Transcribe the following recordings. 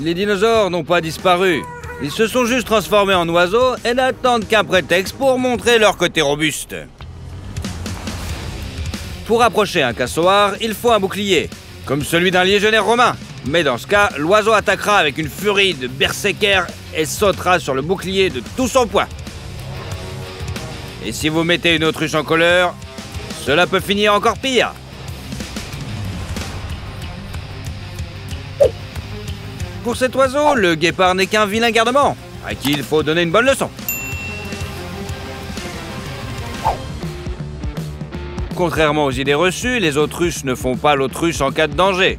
Les dinosaures n'ont pas disparu. Ils se sont juste transformés en oiseaux et n'attendent qu'un prétexte pour montrer leur côté robuste. Pour approcher un cassoir, il faut un bouclier, comme celui d'un légionnaire romain. Mais dans ce cas, l'oiseau attaquera avec une furie de berserker et sautera sur le bouclier de tout son poids. Et si vous mettez une autruche en colère, cela peut finir encore pire. Pour cet oiseau, le guépard n'est qu'un vilain garnement, à qui il faut donner une bonne leçon. Contrairement aux idées reçues, les autruches ne font pas l'autruche en cas de danger.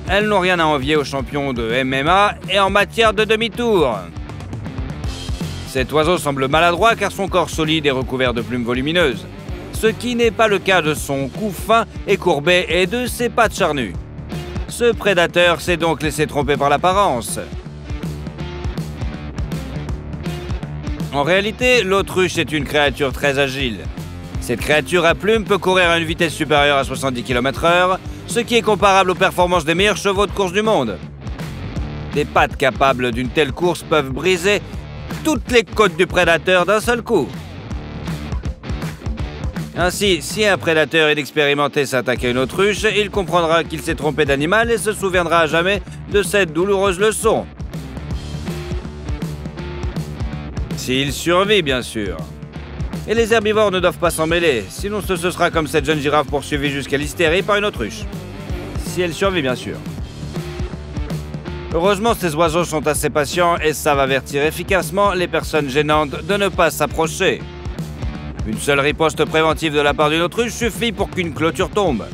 Elles n'ont rien à envier aux champions de MMA et en matière de demi-tour. Cet oiseau semble maladroit car son corps solide est recouvert de plumes volumineuses, ce qui n'est pas le cas de son cou fin et courbé et de ses pattes charnues. Ce prédateur s'est donc laissé tromper par l'apparence. En réalité, l'autruche est une créature très agile. Cette créature à plumes peut courir à une vitesse supérieure à 70 km/h, ce qui est comparable aux performances des meilleurs chevaux de course du monde. Des pattes capables d'une telle course peuvent briser toutes les côtes du prédateur d'un seul coup. Ainsi, si un prédateur inexpérimenté s'attaque à une autruche, il comprendra qu'il s'est trompé d'animal et se souviendra à jamais de cette douloureuse leçon. S'il survit, bien sûr. Et les herbivores ne doivent pas s'en mêler, sinon ce sera comme cette jeune girafe poursuivie jusqu'à l'hystérie par une autruche. Si elle survit, bien sûr. Heureusement, ces oiseaux sont assez patients et savent avertir efficacement les personnes gênantes de ne pas s'approcher. Une seule riposte préventive de la part d'une autruche suffit pour qu'une clôture tombe.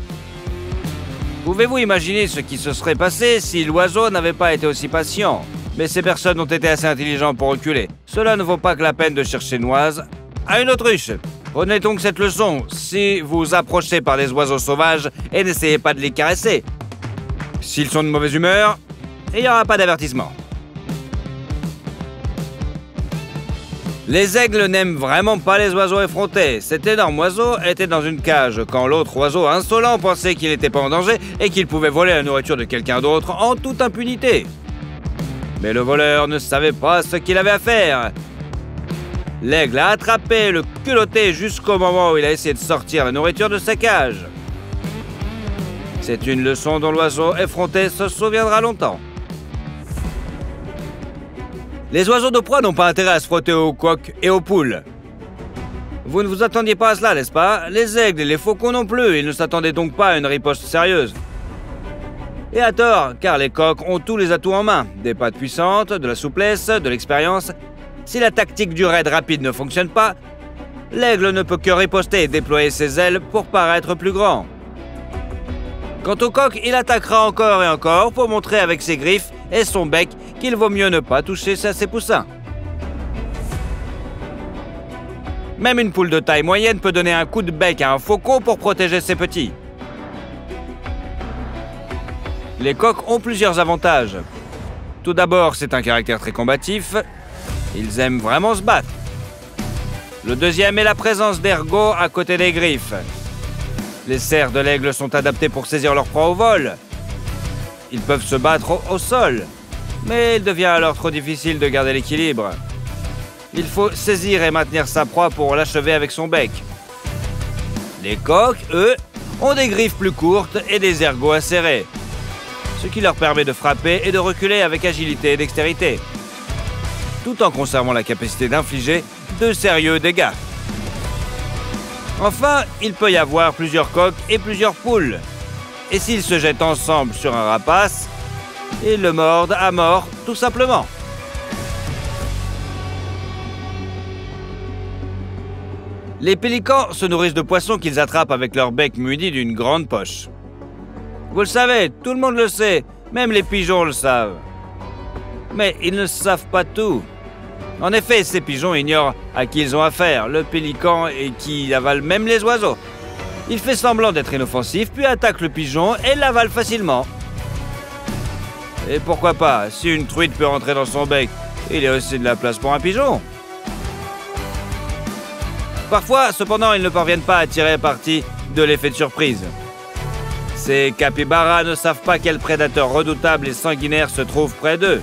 Pouvez-vous imaginer ce qui se serait passé si l'oiseau n'avait pas été aussi patient? Mais ces personnes ont été assez intelligentes pour reculer. Cela ne vaut pas que la peine de chercher noise à une autruche. Prenez donc cette leçon si vous approchez par des oiseaux sauvages et n'essayez pas de les caresser. S'ils sont de mauvaise humeur, il n'y aura pas d'avertissement. Les aigles n'aiment vraiment pas les oiseaux effrontés. Cet énorme oiseau était dans une cage quand l'autre oiseau insolent pensait qu'il n'était pas en danger et qu'il pouvait voler la nourriture de quelqu'un d'autre en toute impunité. Mais le voleur ne savait pas ce qu'il avait à faire. L'aigle a attrapé le culotté jusqu'au moment où il a essayé de sortir la nourriture de sa cage. C'est une leçon dont l'oiseau effronté se souviendra longtemps. Les oiseaux de proie n'ont pas intérêt à se frotter aux coqs et aux poules. Vous ne vous attendiez pas à cela, n'est-ce pas? Les aigles et les faucons non plus, ils ne s'attendaient donc pas à une riposte sérieuse. Et à tort, car les coqs ont tous les atouts en main. Des pattes puissantes, de la souplesse, de l'expérience. Si la tactique du raid rapide ne fonctionne pas, l'aigle ne peut que riposter et déployer ses ailes pour paraître plus grand. Quant au coq, il attaquera encore et encore pour montrer avec ses griffes et son bec qu'il vaut mieux ne pas toucher à ses poussins. Même une poule de taille moyenne peut donner un coup de bec à un faucon pour protéger ses petits. Les coqs ont plusieurs avantages. Tout d'abord, c'est un caractère très combatif. Ils aiment vraiment se battre. Le deuxième est la présence d'ergots à côté des griffes. Les serres de l'aigle sont adaptées pour saisir leur proie au vol. Ils peuvent se battre au sol, mais il devient alors trop difficile de garder l'équilibre. Il faut saisir et maintenir sa proie pour l'achever avec son bec. Les coqs, eux, ont des griffes plus courtes et des ergots acérés, ce qui leur permet de frapper et de reculer avec agilité et dextérité, tout en conservant la capacité d'infliger de sérieux dégâts. Enfin, il peut y avoir plusieurs coqs et plusieurs poules. Et s'ils se jettent ensemble sur un rapace, ils le mordent à mort, tout simplement. Les pélicans se nourrissent de poissons qu'ils attrapent avec leur bec muni d'une grande poche. Vous le savez, tout le monde le sait, même les pigeons le savent. Mais ils ne savent pas tout. En effet, ces pigeons ignorent à qui ils ont affaire, le pélican et qui avale même les oiseaux. Il fait semblant d'être inoffensif, puis attaque le pigeon et l'avale facilement. Et pourquoi pas, si une truite peut rentrer dans son bec, il y a aussi de la place pour un pigeon. Parfois, cependant, ils ne parviennent pas à tirer parti de l'effet de surprise. Ces capybaras ne savent pas quel prédateur redoutable et sanguinaire se trouve près d'eux.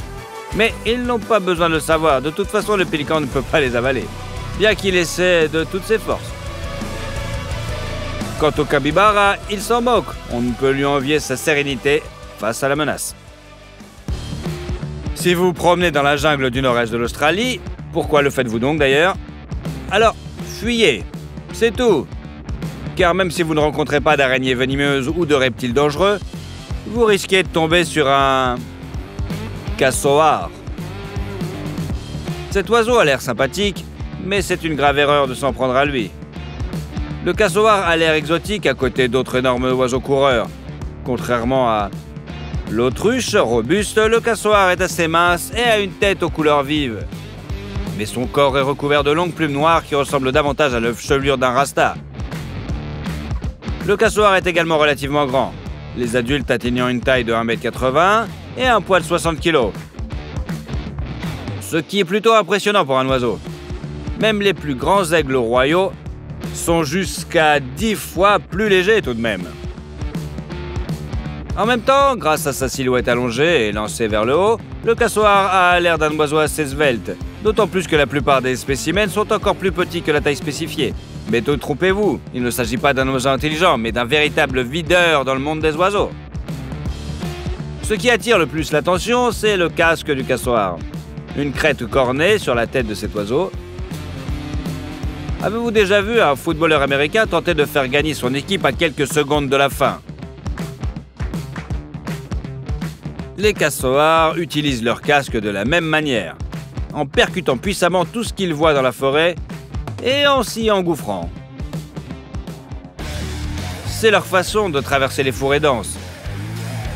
Mais ils n'ont pas besoin de le savoir, de toute façon le pélican ne peut pas les avaler, bien qu'il essaie de toutes ses forces. Quant au capybara, il s'en moque, on ne peut lui envier sa sérénité face à la menace. Si vous vous promenez dans la jungle du nord-est de l'Australie, pourquoi le faites-vous donc d'ailleurs? Alors, fuyez, c'est tout. Car même si vous ne rencontrez pas d'araignées venimeuses ou de reptiles dangereux, vous risquez de tomber sur un casoar. Cet oiseau a l'air sympathique, mais c'est une grave erreur de s'en prendre à lui. Le casoar a l'air exotique à côté d'autres énormes oiseaux coureurs. Contrairement à l'autruche robuste, le casoar est assez mince et a une tête aux couleurs vives. Mais son corps est recouvert de longues plumes noires qui ressemblent davantage à la chevelure d'un rasta. Le casoar est également relativement grand, les adultes atteignant une taille de 1,80 m et un poids de 60 kg. Ce qui est plutôt impressionnant pour un oiseau. Même les plus grands aigles royaux sont jusqu'à 10 fois plus légers tout de même. En même temps, grâce à sa silhouette allongée et lancée vers le haut, le casoar a l'air d'un oiseau assez svelte, d'autant plus que la plupart des spécimens sont encore plus petits que la taille spécifiée. Mais trompez-vous, il ne s'agit pas d'un oiseau intelligent, mais d'un véritable videur dans le monde des oiseaux. Ce qui attire le plus l'attention, c'est le casque du casoar. Une crête cornée sur la tête de cet oiseau. Avez-vous déjà vu un footballeur américain tenter de faire gagner son équipe à quelques secondes de la fin? Les casoars utilisent leur casque de la même manière, en percutant puissamment tout ce qu'ils voient dans la forêt et en s'y engouffrant. C'est leur façon de traverser les forêts denses.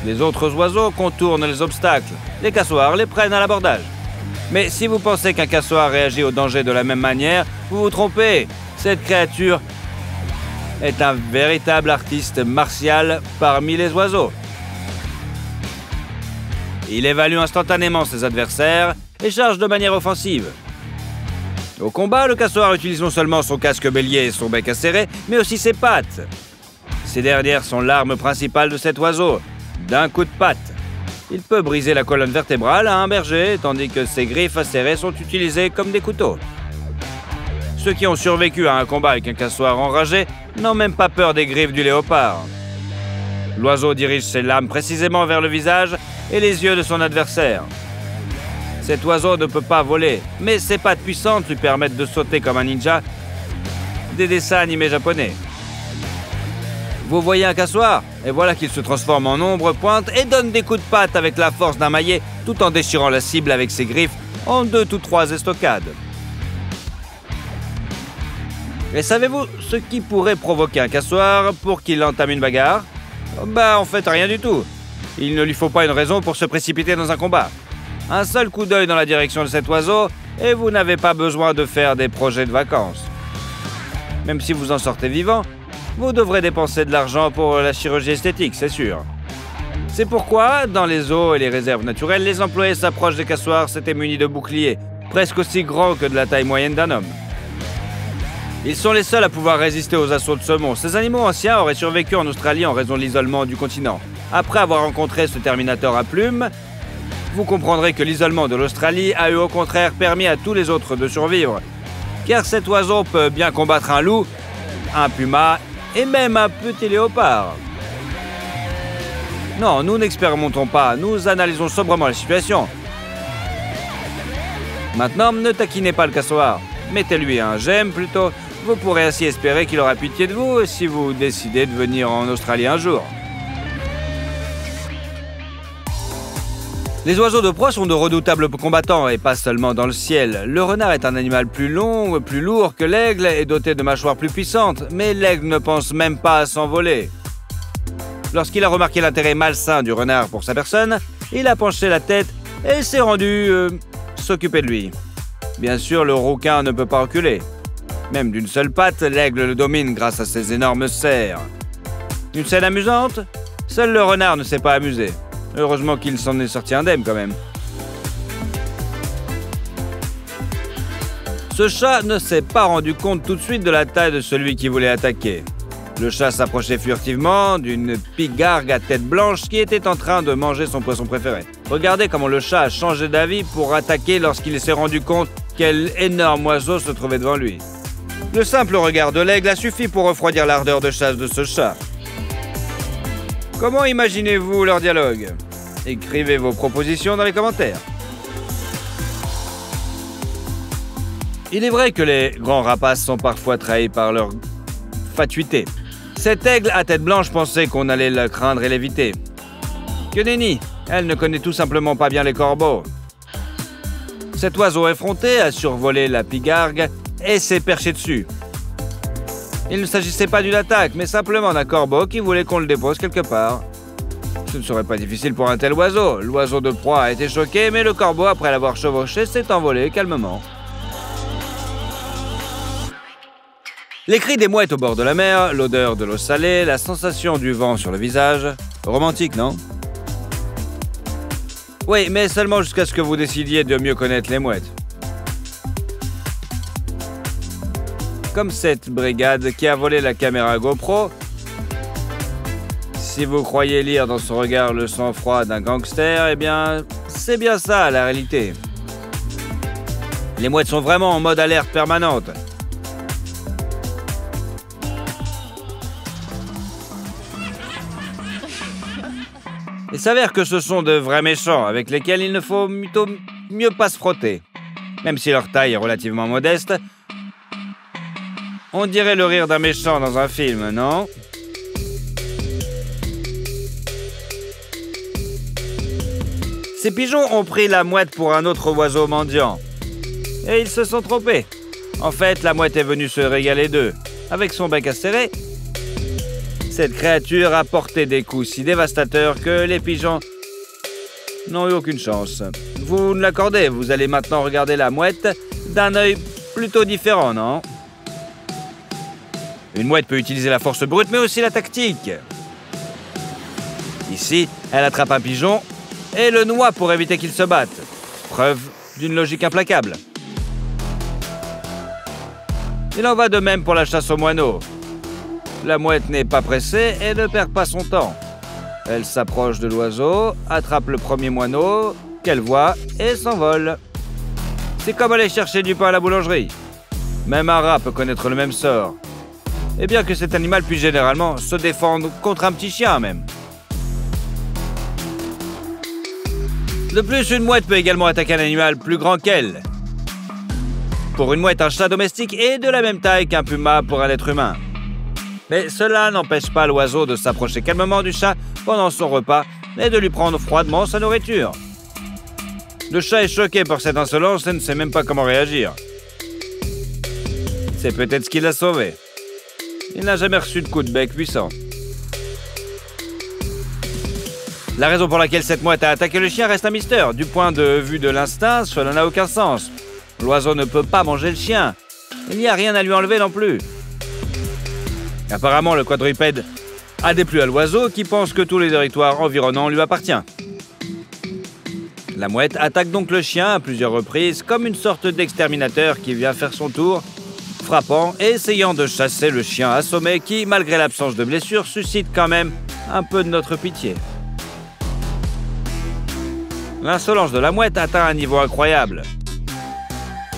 Les autres oiseaux contournent les obstacles, les casoars les prennent à l'abordage. Mais si vous pensez qu'un casoar réagit au danger de la même manière, vous vous trompez. Cette créature est un véritable artiste martial parmi les oiseaux. Il évalue instantanément ses adversaires et charge de manière offensive. Au combat, le casoar utilise non seulement son casque bélier et son bec acéré, mais aussi ses pattes. Ces dernières sont l'arme principale de cet oiseau. D'un coup de patte, il peut briser la colonne vertébrale à un berger, tandis que ses griffes acérées sont utilisées comme des couteaux. Ceux qui ont survécu à un combat avec un casoar enragé n'ont même pas peur des griffes du léopard. L'oiseau dirige ses lames précisément vers le visage et les yeux de son adversaire. Cet oiseau ne peut pas voler, mais ses pattes puissantes lui permettent de sauter comme un ninja des dessins animés japonais. Vous voyez un casoar, et voilà qu'il se transforme en ombre pointe et donne des coups de patte avec la force d'un maillet tout en déchirant la cible avec ses griffes en 2 ou 3 estocades. Et savez-vous ce qui pourrait provoquer un casoar pour qu'il entame une bagarre? Bah en fait rien du tout. Il ne lui faut pas une raison pour se précipiter dans un combat. Un seul coup d'œil dans la direction de cet oiseau et vous n'avez pas besoin de faire des projets de vacances. Même si vous en sortez vivant, vous devrez dépenser de l'argent pour la chirurgie esthétique, c'est sûr. C'est pourquoi, dans les zoos et les réserves naturelles, les employés s'approchent des casoars s'étaient munis de boucliers, presque aussi grands que de la taille moyenne d'un homme. Ils sont les seuls à pouvoir résister aux assauts de saumon. Ces animaux anciens auraient survécu en Australie en raison de l'isolement du continent. Après avoir rencontré ce Terminator à plumes, vous comprendrez que l'isolement de l'Australie a eu au contraire permis à tous les autres de survivre. Car cet oiseau peut bien combattre un loup, un puma et même un petit léopard. Non, nous n'expérimentons pas, nous analysons sobrement la situation. Maintenant, ne taquinez pas le casoar. Mettez-lui un j'aime plutôt. Vous pourrez ainsi espérer qu'il aura pitié de vous si vous décidez de venir en Australie un jour. Les oiseaux de proie sont de redoutables combattants et pas seulement dans le ciel. Le renard est un animal plus long, plus lourd que l'aigle et doté de mâchoires plus puissantes, mais l'aigle ne pense même pas à s'envoler. Lorsqu'il a remarqué l'intérêt malsain du renard pour sa personne, il a penché la tête et s'est rendu s'occuper de lui. Bien sûr, le rouquin ne peut pas reculer. Même d'une seule patte, l'aigle le domine grâce à ses énormes serres. Une scène amusante? Seul le renard ne s'est pas amusé. Heureusement qu'il s'en est sorti indemne quand même. Ce chat ne s'est pas rendu compte tout de suite de la taille de celui qui voulait attaquer. Le chat s'approchait furtivement d'une pigargue à tête blanche qui était en train de manger son poisson préféré. Regardez comment le chat a changé d'avis pour attaquer lorsqu'il s'est rendu compte quel énorme oiseau se trouvait devant lui. Le simple regard de l'aigle a suffi pour refroidir l'ardeur de chasse de ce chat. Comment imaginez-vous leur dialogue? Écrivez vos propositions dans les commentaires. Il est vrai que les grands rapaces sont parfois trahis par leur fatuité. Cet aigle à tête blanche pensait qu'on allait la craindre et l'éviter. Que nenni, elle ne connaît tout simplement pas bien les corbeaux. Cet oiseau effronté a survolé la pigargue et s'est perché dessus. Il ne s'agissait pas d'une attaque, mais simplement d'un corbeau qui voulait qu'on le dépose quelque part. Ce ne serait pas difficile pour un tel oiseau. L'oiseau de proie a été choqué, mais le corbeau, après l'avoir chevauché, s'est envolé calmement. Les cris des mouettes au bord de la mer, l'odeur de l'eau salée, la sensation du vent sur le visage. Romantique, non? Oui, mais seulement jusqu'à ce que vous décidiez de mieux connaître les mouettes. Comme cette brigade qui a volé la caméra GoPro. Si vous croyez lire dans son regard le sang-froid d'un gangster, eh bien, c'est bien ça la réalité. Les mouettes sont vraiment en mode alerte permanente. Il s'avère que ce sont de vrais méchants avec lesquels il ne faut mieux pas se frotter. Même si leur taille est relativement modeste, on dirait le rire d'un méchant dans un film, non? Ces pigeons ont pris la mouette pour un autre oiseau mendiant. Et ils se sont trompés. En fait, la mouette est venue se régaler d'eux. Avec son bec acéré, cette créature a porté des coups si dévastateurs que les pigeons n'ont eu aucune chance. Vous ne l'accordez, vous allez maintenant regarder la mouette d'un œil plutôt différent, non? Une mouette peut utiliser la force brute, mais aussi la tactique. Ici, elle attrape un pigeon et le noie pour éviter qu'il se batte. Preuve d'une logique implacable. Il en va de même pour la chasse aux moineaux. La mouette n'est pas pressée et ne perd pas son temps. Elle s'approche de l'oiseau, attrape le premier moineau qu'elle voit et s'envole. C'est comme aller chercher du pain à la boulangerie. Même un rat peut connaître le même sort. Et bien que cet animal puisse généralement se défendre contre un petit chien même. De plus, une mouette peut également attaquer un animal plus grand qu'elle. Pour une mouette, un chat domestique est de la même taille qu'un puma pour un être humain. Mais cela n'empêche pas l'oiseau de s'approcher calmement du chat pendant son repas et de lui prendre froidement sa nourriture. Le chat est choqué par cette insolence et ne sait même pas comment réagir. C'est peut-être ce qui l'a sauvé. Il n'a jamais reçu de coup de bec puissant. La raison pour laquelle cette mouette a attaqué le chien reste un mystère. Du point de vue de l'instinct, cela n'a aucun sens. L'oiseau ne peut pas manger le chien. Il n'y a rien à lui enlever non plus. Apparemment, le quadrupède a déplu à l'oiseau qui pense que tous les territoires environnants lui appartiennent. La mouette attaque donc le chien à plusieurs reprises comme une sorte d'exterminateur qui vient faire son tour, frappant et essayant de chasser le chien assommé qui, malgré l'absence de blessure, suscite quand même un peu de notre pitié. L'insolence de la mouette atteint un niveau incroyable.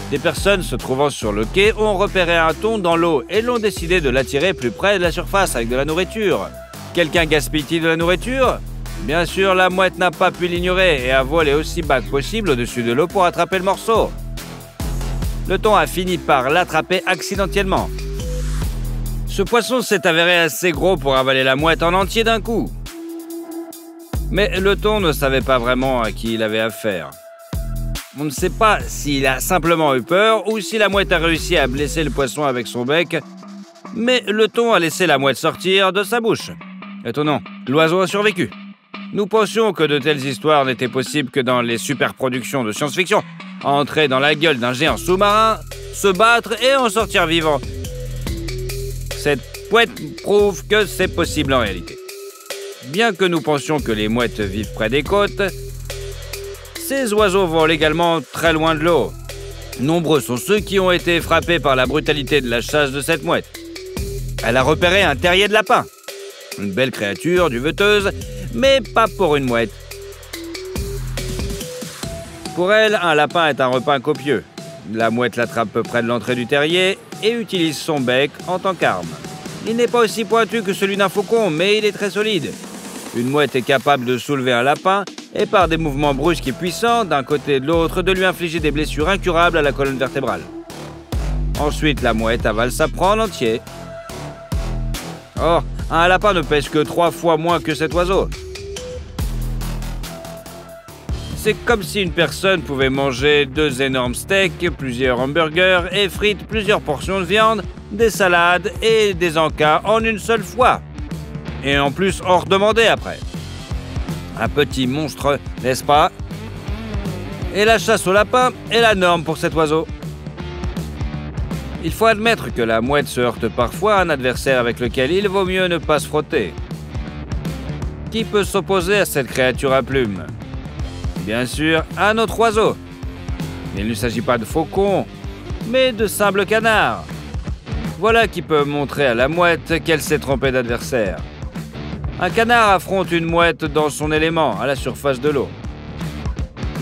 Des personnes se trouvant sur le quai ont repéré un thon dans l'eau et l'ont décidé de l'attirer plus près de la surface avec de la nourriture. Quelqu'un gaspille-t-il de la nourriture? Bien sûr, la mouette n'a pas pu l'ignorer et a volé aussi bas que possible au-dessus de l'eau pour attraper le morceau. Le thon a fini par l'attraper accidentellement. Ce poisson s'est avéré assez gros pour avaler la mouette en entier d'un coup. Mais le thon ne savait pas vraiment à qui il avait affaire. On ne sait pas s'il a simplement eu peur ou si la mouette a réussi à blesser le poisson avec son bec, mais le thon a laissé la mouette sortir de sa bouche. Étonnant, l'oiseau a survécu. Nous pensions que de telles histoires n'étaient possibles que dans les superproductions de science-fiction. Entrer dans la gueule d'un géant sous-marin, se battre et en sortir vivant. Cette mouette prouve que c'est possible en réalité. Bien que nous pensions que les mouettes vivent près des côtes, ces oiseaux volent également très loin de l'eau. Nombreux sont ceux qui ont été frappés par la brutalité de la chasse de cette mouette. Elle a repéré un terrier de lapin. Une belle créature, duveteuse, mais pas pour une mouette. Pour elle, un lapin est un repas copieux. La mouette l'attrape près de l'entrée du terrier et utilise son bec en tant qu'arme. Il n'est pas aussi pointu que celui d'un faucon, mais il est très solide. Une mouette est capable de soulever un lapin et par des mouvements brusques et puissants, d'un côté et de l'autre, de lui infliger des blessures incurables à la colonne vertébrale. Ensuite, la mouette avale sa proie en entier. Or, un lapin ne pèse que 3 fois moins que cet oiseau. C'est comme si une personne pouvait manger 2 énormes steaks, plusieurs hamburgers et frites, plusieurs portions de viande, des salades et des encas en une seule fois. Et en plus, en redemander après. Un petit monstre, n'est-ce pas? Et la chasse au lapin est la norme pour cet oiseau. Il faut admettre que la mouette se heurte parfois à un adversaire avec lequel il vaut mieux ne pas se frotter. Qui peut s'opposer à cette créature à plumes? Bien sûr, un autre oiseau. Il ne s'agit pas de faucon, mais de simples canards. Voilà qui peut montrer à la mouette qu'elle s'est trompée d'adversaire. Un canard affronte une mouette dans son élément, à la surface de l'eau.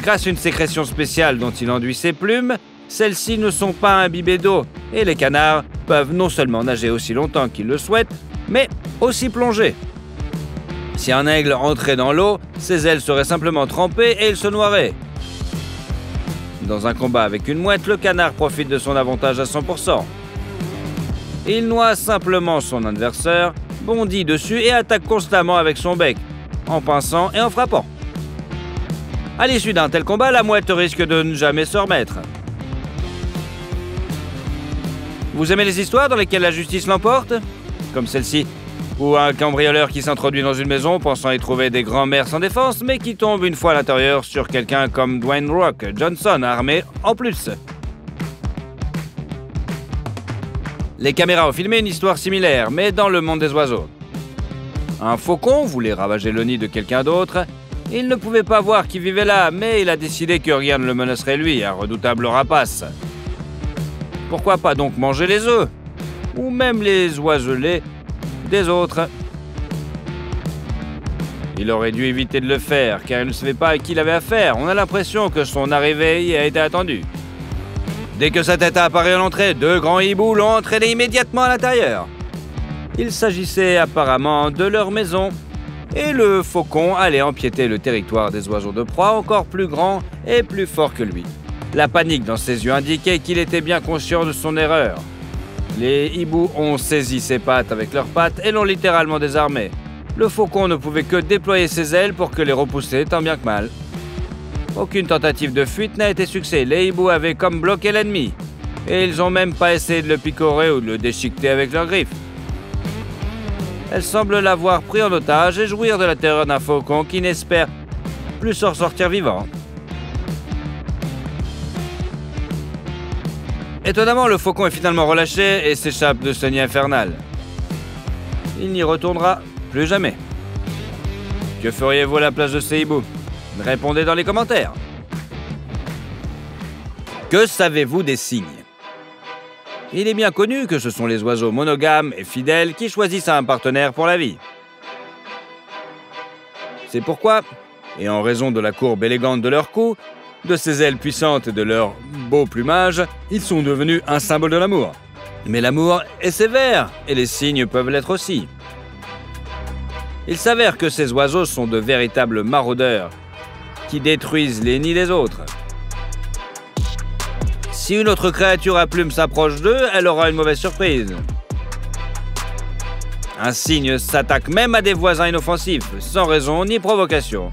Grâce à une sécrétion spéciale dont il enduit ses plumes, celles-ci ne sont pas imbibées d'eau, et les canards peuvent non seulement nager aussi longtemps qu'ils le souhaitent, mais aussi plonger. Si un aigle entrait dans l'eau, ses ailes seraient simplement trempées et il se noierait. Dans un combat avec une mouette, le canard profite de son avantage à 100%. Il noie simplement son adversaire, bondit dessus et attaque constamment avec son bec, en pinçant et en frappant. À l'issue d'un tel combat, la mouette risque de ne jamais se remettre. Vous aimez les histoires dans lesquelles la justice l'emporte? Comme celle-ci, où un cambrioleur qui s'introduit dans une maison pensant y trouver des grands-mères sans défense, mais qui tombe une fois à l'intérieur sur quelqu'un comme Dwayne Rock Johnson, armé en plus. Les caméras ont filmé une histoire similaire, mais dans le monde des oiseaux. Un faucon voulait ravager le nid de quelqu'un d'autre. Il ne pouvait pas voir qui vivait là, mais il a décidé que rien ne le menacerait lui, un redoutable rapace. Pourquoi pas donc manger les œufs? Ou même les oiselets des autres? Il aurait dû éviter de le faire, car il ne savait pas à qui il avait affaire. On a l'impression que son arrivée y a été attendue. Dès que sa tête a apparu à l'entrée, 2 grands hiboux l'ont entraîné immédiatement à l'intérieur. Il s'agissait apparemment de leur maison, et le faucon allait empiéter le territoire des oiseaux de proie encore plus grands et plus forts que lui. La panique dans ses yeux indiquait qu'il était bien conscient de son erreur. Les hiboux ont saisi ses pattes avec leurs pattes et l'ont littéralement désarmé. Le faucon ne pouvait que déployer ses ailes pour que les repousser tant bien que mal. Aucune tentative de fuite n'a été succès. Les hiboux avaient comme bloqué l'ennemi. Et ils n'ont même pas essayé de le picorer ou de le déchiqueter avec leurs griffes. Elles semblent l'avoir pris en otage et jouir de la terreur d'un faucon qui n'espère plus s'en sortir vivant. Étonnamment, le faucon est finalement relâché et s'échappe de ce nid infernal. Il n'y retournera plus jamais. Que feriez-vous à la place de ces hiboux? Répondez dans les commentaires. Que savez-vous des cygnes? Il est bien connu que ce sont les oiseaux monogames et fidèles qui choisissent un partenaire pour la vie. C'est pourquoi, et en raison de la courbe élégante de leur cou, de ses ailes puissantes et de leur beau plumage, ils sont devenus un symbole de l'amour. Mais l'amour est sévère, et les cygnes peuvent l'être aussi. Il s'avère que ces oiseaux sont de véritables maraudeurs, qui détruisent les nids des autres. Si une autre créature à plumes s'approche d'eux, elle aura une mauvaise surprise. Un cygne s'attaque même à des voisins inoffensifs, sans raison ni provocation.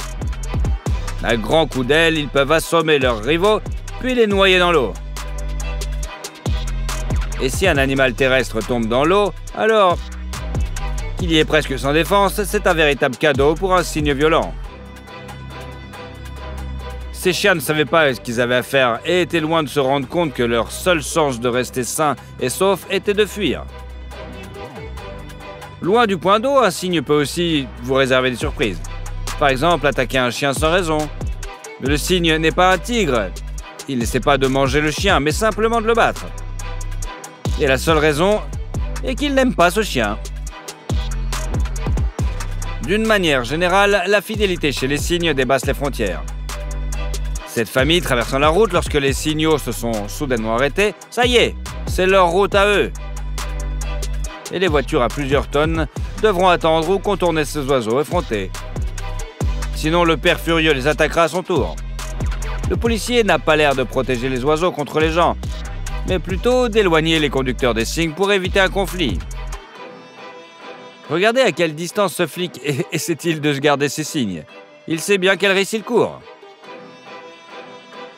À grands coups d'ailes, ils peuvent assommer leurs rivaux, puis les noyer dans l'eau. Et si un animal terrestre tombe dans l'eau, alors qu'il y est presque sans défense, c'est un véritable cadeau pour un cygne violent. Ces chiens ne savaient pas ce qu'ils avaient à faire et étaient loin de se rendre compte que leur seule chance de rester sain et sauf était de fuir. Loin du point d'eau, un cygne peut aussi vous réserver des surprises. Par exemple, attaquer un chien sans raison. Mais le cygne n'est pas un tigre. Il n'essaie pas de manger le chien, mais simplement de le battre. Et la seule raison et qu'il n'aime pas ce chien. D'une manière générale, la fidélité chez les cygnes dépasse les frontières. Cette famille traversant la route lorsque les signaux se sont soudainement arrêtés, ça y est, c'est leur route à eux. Et les voitures à plusieurs tonnes devront attendre ou contourner ces oiseaux effrontés. Sinon, le père furieux les attaquera à son tour. Le policier n'a pas l'air de protéger les oiseaux contre les gens, mais plutôt d'éloigner les conducteurs des cygnes pour éviter un conflit. Regardez à quelle distance ce flic essaie-t-il de se garder ses cygnes. Il sait bien quel risque il court.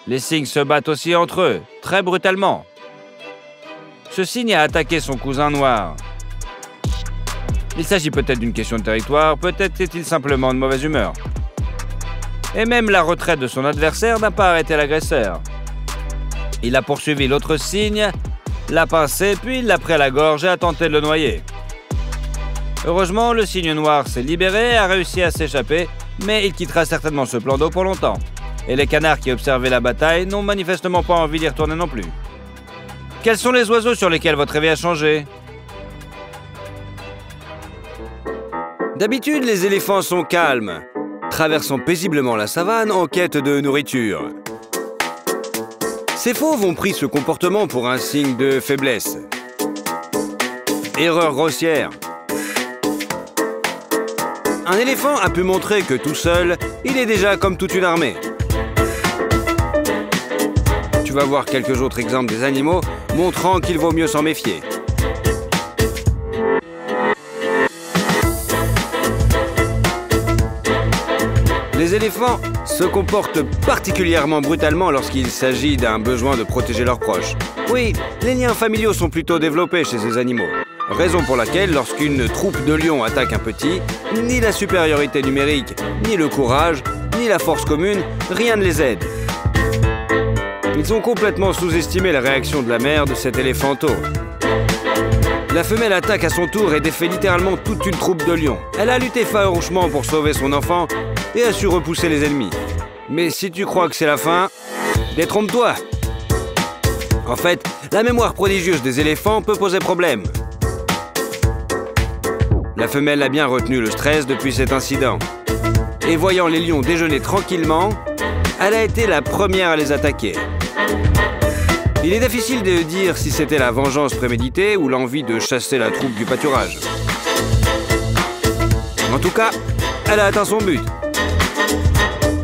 Les cygnes se battent aussi entre eux, très brutalement. Ce cygne a attaqué son cousin noir. Il s'agit peut-être d'une question de territoire, peut-être est-il simplement de mauvaise humeur. Et même la retraite de son adversaire n'a pas arrêté l'agresseur. Il a poursuivi l'autre cygne, l'a pincé, puis il l'a pris à la gorge et a tenté de le noyer. Heureusement, le cygne noir s'est libéré et a réussi à s'échapper, mais il quittera certainement ce plan d'eau pour longtemps. Et les canards qui observaient la bataille n'ont manifestement pas envie d'y retourner non plus. Quels sont les oiseaux sur lesquels votre réveil a changé? D'habitude, les éléphants sont calmes, traversant paisiblement la savane en quête de nourriture. Ces fauves ont pris ce comportement pour un signe de faiblesse. Erreur grossière. Un éléphant a pu montrer que tout seul, il est déjà comme toute une armée. Tu vas voir quelques autres exemples des animaux montrant qu'il vaut mieux s'en méfier. Les éléphants se comportent particulièrement brutalement lorsqu'il s'agit d'un besoin de protéger leurs proches. Oui, les liens familiaux sont plutôt développés chez ces animaux. Raison pour laquelle, lorsqu'une troupe de lions attaque un petit, ni la supériorité numérique, ni le courage, ni la force commune, rien ne les aide. Ils ont complètement sous-estimé la réaction de la mère de cet éléphanto. La femelle attaque à son tour et défait littéralement toute une troupe de lions. Elle a lutté farouchement pour sauver son enfant et a su repousser les ennemis. Mais si tu crois que c'est la fin, détrompe-toi. En fait, la mémoire prodigieuse des éléphants peut poser problème. La femelle a bien retenu le stress depuis cet incident. Et voyant les lions déjeuner tranquillement, elle a été la première à les attaquer. Il est difficile de dire si c'était la vengeance préméditée ou l'envie de chasser la troupe du pâturage. En tout cas, elle a atteint son but.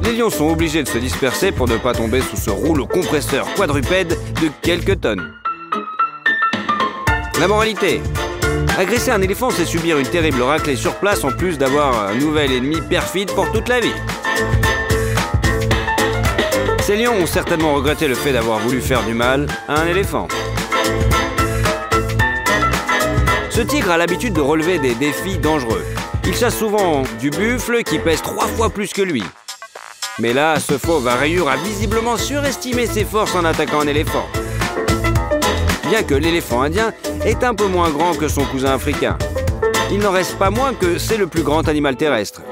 Les lions sont obligés de se disperser pour ne pas tomber sous ce rouleau compresseur quadrupède de quelques tonnes. La moralité: agresser un éléphant, c'est subir une terrible raclée sur place en plus d'avoir un nouvel ennemi perfide pour toute la vie. Ces lions ont certainement regretté le fait d'avoir voulu faire du mal à un éléphant. Ce tigre a l'habitude de relever des défis dangereux. Il chasse souvent du buffle qui pèse 3 fois plus que lui. Mais là, ce fauve à rayures a visiblement surestimé ses forces en attaquant un éléphant. Bien que l'éléphant indien est un peu moins grand que son cousin africain, il n'en reste pas moins que c'est le plus grand animal terrestre.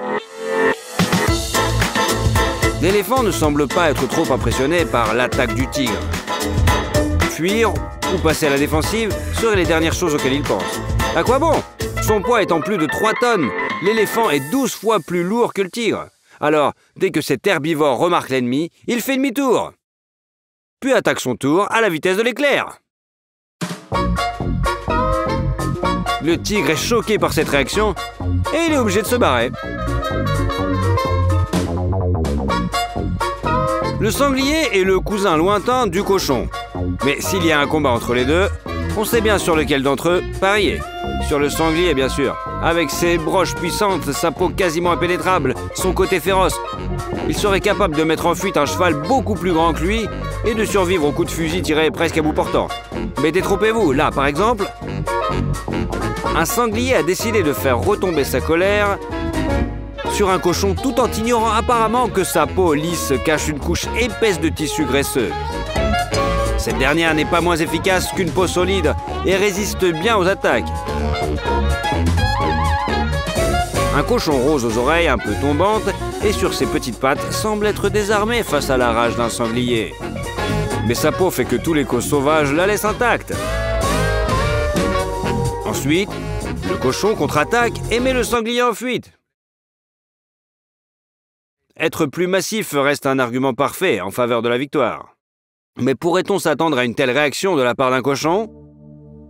L'éléphant ne semble pas être trop impressionné par l'attaque du tigre. Fuir ou passer à la défensive seraient les dernières choses auxquelles il pense. À quoi bon? Son poids étant plus de 3 tonnes, l'éléphant est 12 fois plus lourd que le tigre. Alors, dès que cet herbivore remarque l'ennemi, il fait demi-tour. Puis attaque son tour à la vitesse de l'éclair. Le tigre est choqué par cette réaction et il est obligé de se barrer. Le sanglier est le cousin lointain du cochon. Mais s'il y a un combat entre les deux, on sait bien sur lequel d'entre eux parier. Sur le sanglier, bien sûr. Avec ses broches puissantes, sa peau quasiment impénétrable, son côté féroce, il serait capable de mettre en fuite un cheval beaucoup plus grand que lui et de survivre aux coups de fusil tirés presque à bout portant. Mais détrompez-vous, là, par exemple, un sanglier a décidé de faire retomber sa colère sur un cochon tout en ignorant apparemment que sa peau lisse cache une couche épaisse de tissu graisseux. Cette dernière n'est pas moins efficace qu'une peau solide et résiste bien aux attaques. Un cochon rose aux oreilles un peu tombantes et sur ses petites pattes semble être désarmé face à la rage d'un sanglier. Mais sa peau fait que tous les cos sauvages la laissent intacte. En Ensuite, le cochon contre-attaque et met le sanglier en fuite. Être plus massif reste un argument parfait en faveur de la victoire. Mais pourrait-on s'attendre à une telle réaction de la part d'un cochon?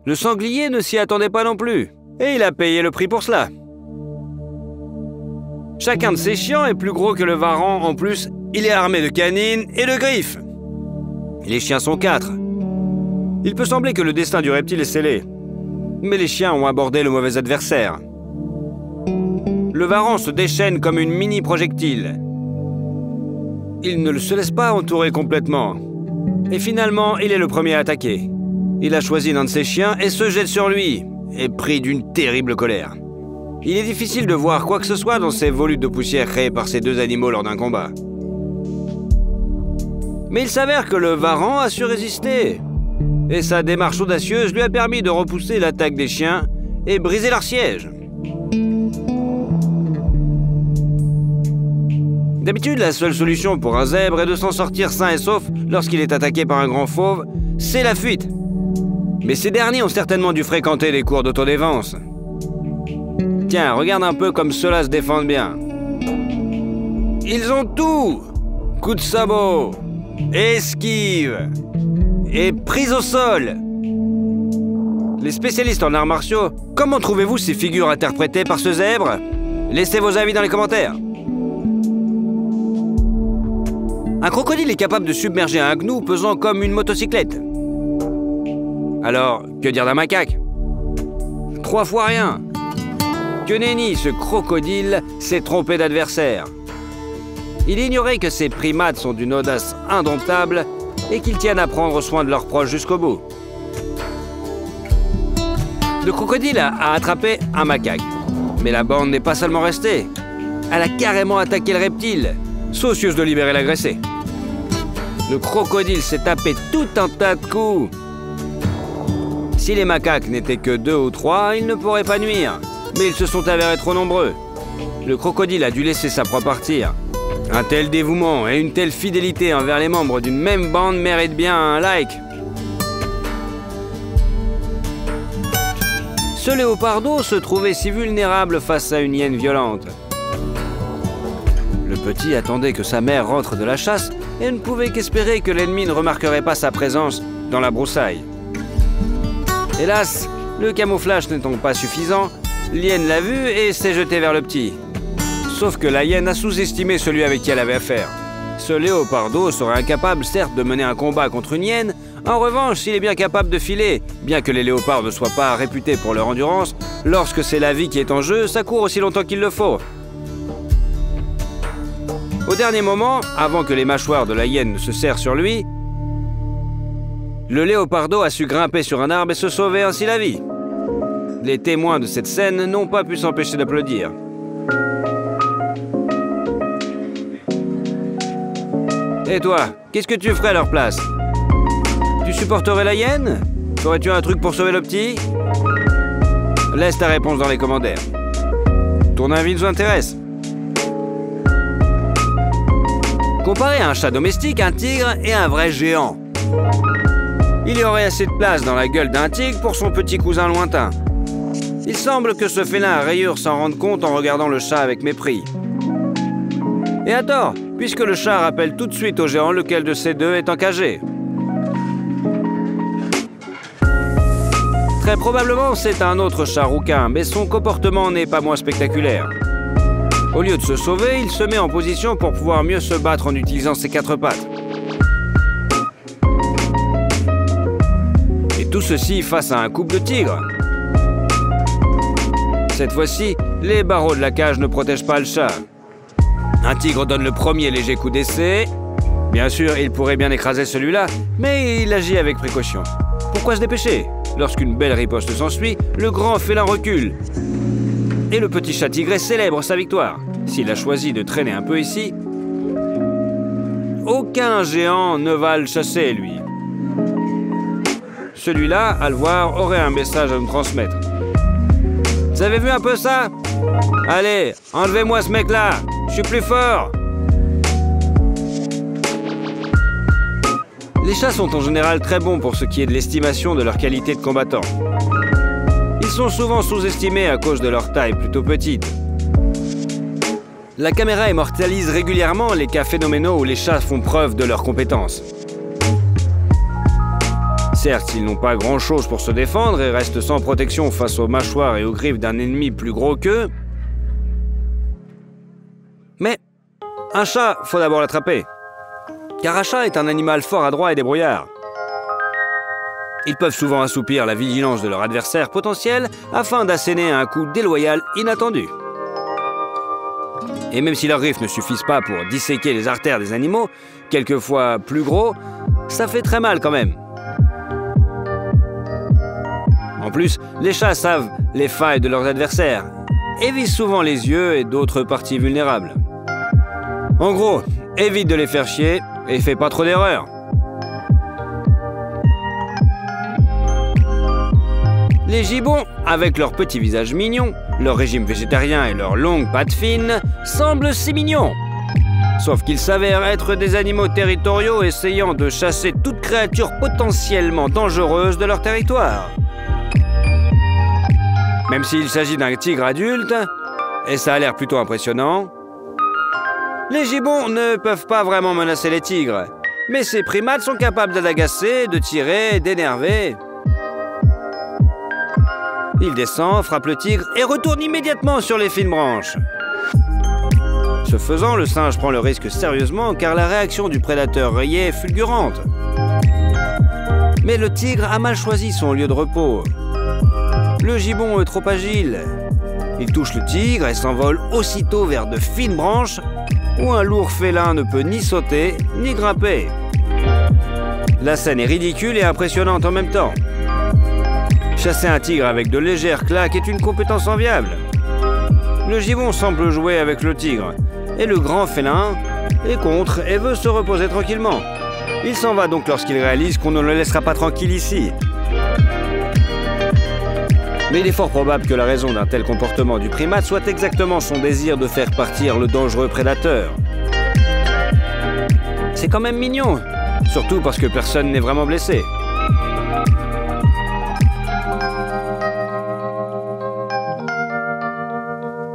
Le sanglier ne s'y attendait pas non plus, et il a payé le prix pour cela. Chacun de ces chiens est plus gros que le varan. En plus, il est armé de canines et de griffes. Les chiens sont 4. Il peut sembler que le destin du reptile est scellé. Mais les chiens ont abordé le mauvais adversaire. Le varan se déchaîne comme une mini-projectile. Il ne se laisse pas entourer complètement. Et finalement, il est le premier à attaquer. Il a choisi l'un de ses chiens et se jette sur lui, et pris d'une terrible colère. Il est difficile de voir quoi que ce soit dans ces volutes de poussière créées par ces deux animaux lors d'un combat. Mais il s'avère que le varan a su résister. Et sa démarche audacieuse lui a permis de repousser l'attaque des chiens et briser leur siège. D'habitude, la seule solution pour un zèbre est de s'en sortir sain et sauf lorsqu'il est attaqué par un grand fauve, c'est la fuite. Mais ces derniers ont certainement dû fréquenter les cours d'autodéfense. Tiens, regarde un peu comme ceux-là se défendent bien. Ils ont tout! Coup de sabot, esquive et prise au sol. Les spécialistes en arts martiaux, comment trouvez-vous ces figures interprétées par ce zèbre? Laissez vos avis dans les commentaires. Un crocodile est capable de submerger un gnou pesant comme une motocyclette. Alors, que dire d'un macaque? 3 fois rien. Que nenni, ce crocodile s'est trompé d'adversaire. Il ignorait que ces primates sont d'une audace indomptable et qu'ils tiennent à prendre soin de leurs proches jusqu'au bout. Le crocodile a attrapé un macaque. Mais la bande n'est pas seulement restée. Elle a carrément attaqué le reptile, soucieuse de libérer l'agressé. Le crocodile s'est tapé tout un tas de coups. Si les macaques n'étaient que 2 ou 3, ils ne pourraient pas nuire. Mais ils se sont avérés trop nombreux. Le crocodile a dû laisser sa proie partir. Un tel dévouement et une telle fidélité envers les membres d'une même bande méritent bien un like. Ce léopardo se trouvait si vulnérable face à une hyène violente. Le petit attendait que sa mère rentre de la chasse et ne pouvait qu'espérer que l'ennemi ne remarquerait pas sa présence dans la broussaille. Hélas, le camouflage n'étant pas suffisant, l'hyène l'a vu et s'est jetée vers le petit. Sauf que la hyène a sous-estimé celui avec qui elle avait affaire. Ce léopardo serait incapable, certes, de mener un combat contre une hyène. En revanche, il est bien capable de filer. Bien que les léopards ne soient pas réputés pour leur endurance, lorsque c'est la vie qui est en jeu, ça court aussi longtemps qu'il le faut. Au dernier moment, avant que les mâchoires de la hyène ne se serrent sur lui, le léopardo a su grimper sur un arbre et se sauver ainsi la vie. Les témoins de cette scène n'ont pas pu s'empêcher d'applaudir. Et toi, qu'est-ce que tu ferais à leur place? Tu supporterais la hyène? Ferais-tu un truc pour sauver le petit? Laisse ta réponse dans les commentaires. Ton avis nous intéresse. Comparé à un chat domestique, un tigre est un vrai géant. Il y aurait assez de place dans la gueule d'un tigre pour son petit cousin lointain. Il semble que ce félin à rayures s'en rende compte en regardant le chat avec mépris. Et à tort, puisque le chat rappelle tout de suite au géant lequel de ces deux est encagé. Très probablement, c'est un autre chat rouquin, mais son comportement n'est pas moins spectaculaire. Au lieu de se sauver, il se met en position pour pouvoir mieux se battre en utilisant ses 4 pattes. Et tout ceci face à un couple de tigres. Cette fois-ci, les barreaux de la cage ne protègent pas le chat. Un tigre donne le premier léger coup d'essai. Bien sûr, il pourrait bien écraser celui-là, mais il agit avec précaution. Pourquoi se dépêcher? Lorsqu'une belle riposte s'ensuit, le grand félin recule. Et le petit chat tigré célèbre sa victoire. S'il a choisi de traîner un peu ici, aucun géant ne va le chasser, lui. Celui-là, à le voir, aurait un message à nous transmettre. Vous avez vu un peu ça? Allez, enlevez-moi ce mec-là, je suis plus fort. Les chats sont en général très bons pour ce qui est de l'estimation de leur qualité de combattant. Ils sont souvent sous-estimés à cause de leur taille plutôt petite. La caméra immortalise régulièrement les cas phénoménaux où les chats font preuve de leurs compétences. Certes, ils n'ont pas grand-chose pour se défendre et restent sans protection face aux mâchoires et aux griffes d'un ennemi plus gros qu'eux. Mais un chat, faut d'abord l'attraper. Car un chat est un animal fort adroit et débrouillard. Ils peuvent souvent assoupir la vigilance de leur adversaire potentiel afin d'asséner un coup déloyal inattendu. Et même si leurs griffes ne suffisent pas pour disséquer les artères des animaux, quelquefois plus gros, ça fait très mal quand même. En plus, les chats savent les failles de leurs adversaires et visent souvent les yeux et d'autres parties vulnérables. En gros, évite de les faire chier et fais pas trop d'erreurs. Les gibbons, avec leur petit visage mignon, leur régime végétarien et leurs longues pattes fines, semblent si mignons. Sauf qu'ils s'avèrent être des animaux territoriaux essayant de chasser toute créature potentiellement dangereuse de leur territoire. Même s'il s'agit d'un tigre adulte, et ça a l'air plutôt impressionnant, les gibbons ne peuvent pas vraiment menacer les tigres. Mais ces primates sont capables d'agacer, de tirer, d'énerver. Il descend, frappe le tigre et retourne immédiatement sur les fines branches. Ce faisant, le singe prend le risque sérieusement car la réaction du prédateur rayé est fulgurante. Mais le tigre a mal choisi son lieu de repos. Le gibbon est trop agile. Il touche le tigre et s'envole aussitôt vers de fines branches où un lourd félin ne peut ni sauter ni grimper. La scène est ridicule et impressionnante en même temps. Chasser un tigre avec de légères claques est une compétence enviable. Le gibbon semble jouer avec le tigre, et le grand félin est contre et veut se reposer tranquillement. Il s'en va donc lorsqu'il réalise qu'on ne le laissera pas tranquille ici. Mais il est fort probable que la raison d'un tel comportement du primate soit exactement son désir de faire partir le dangereux prédateur. C'est quand même mignon, surtout parce que personne n'est vraiment blessé.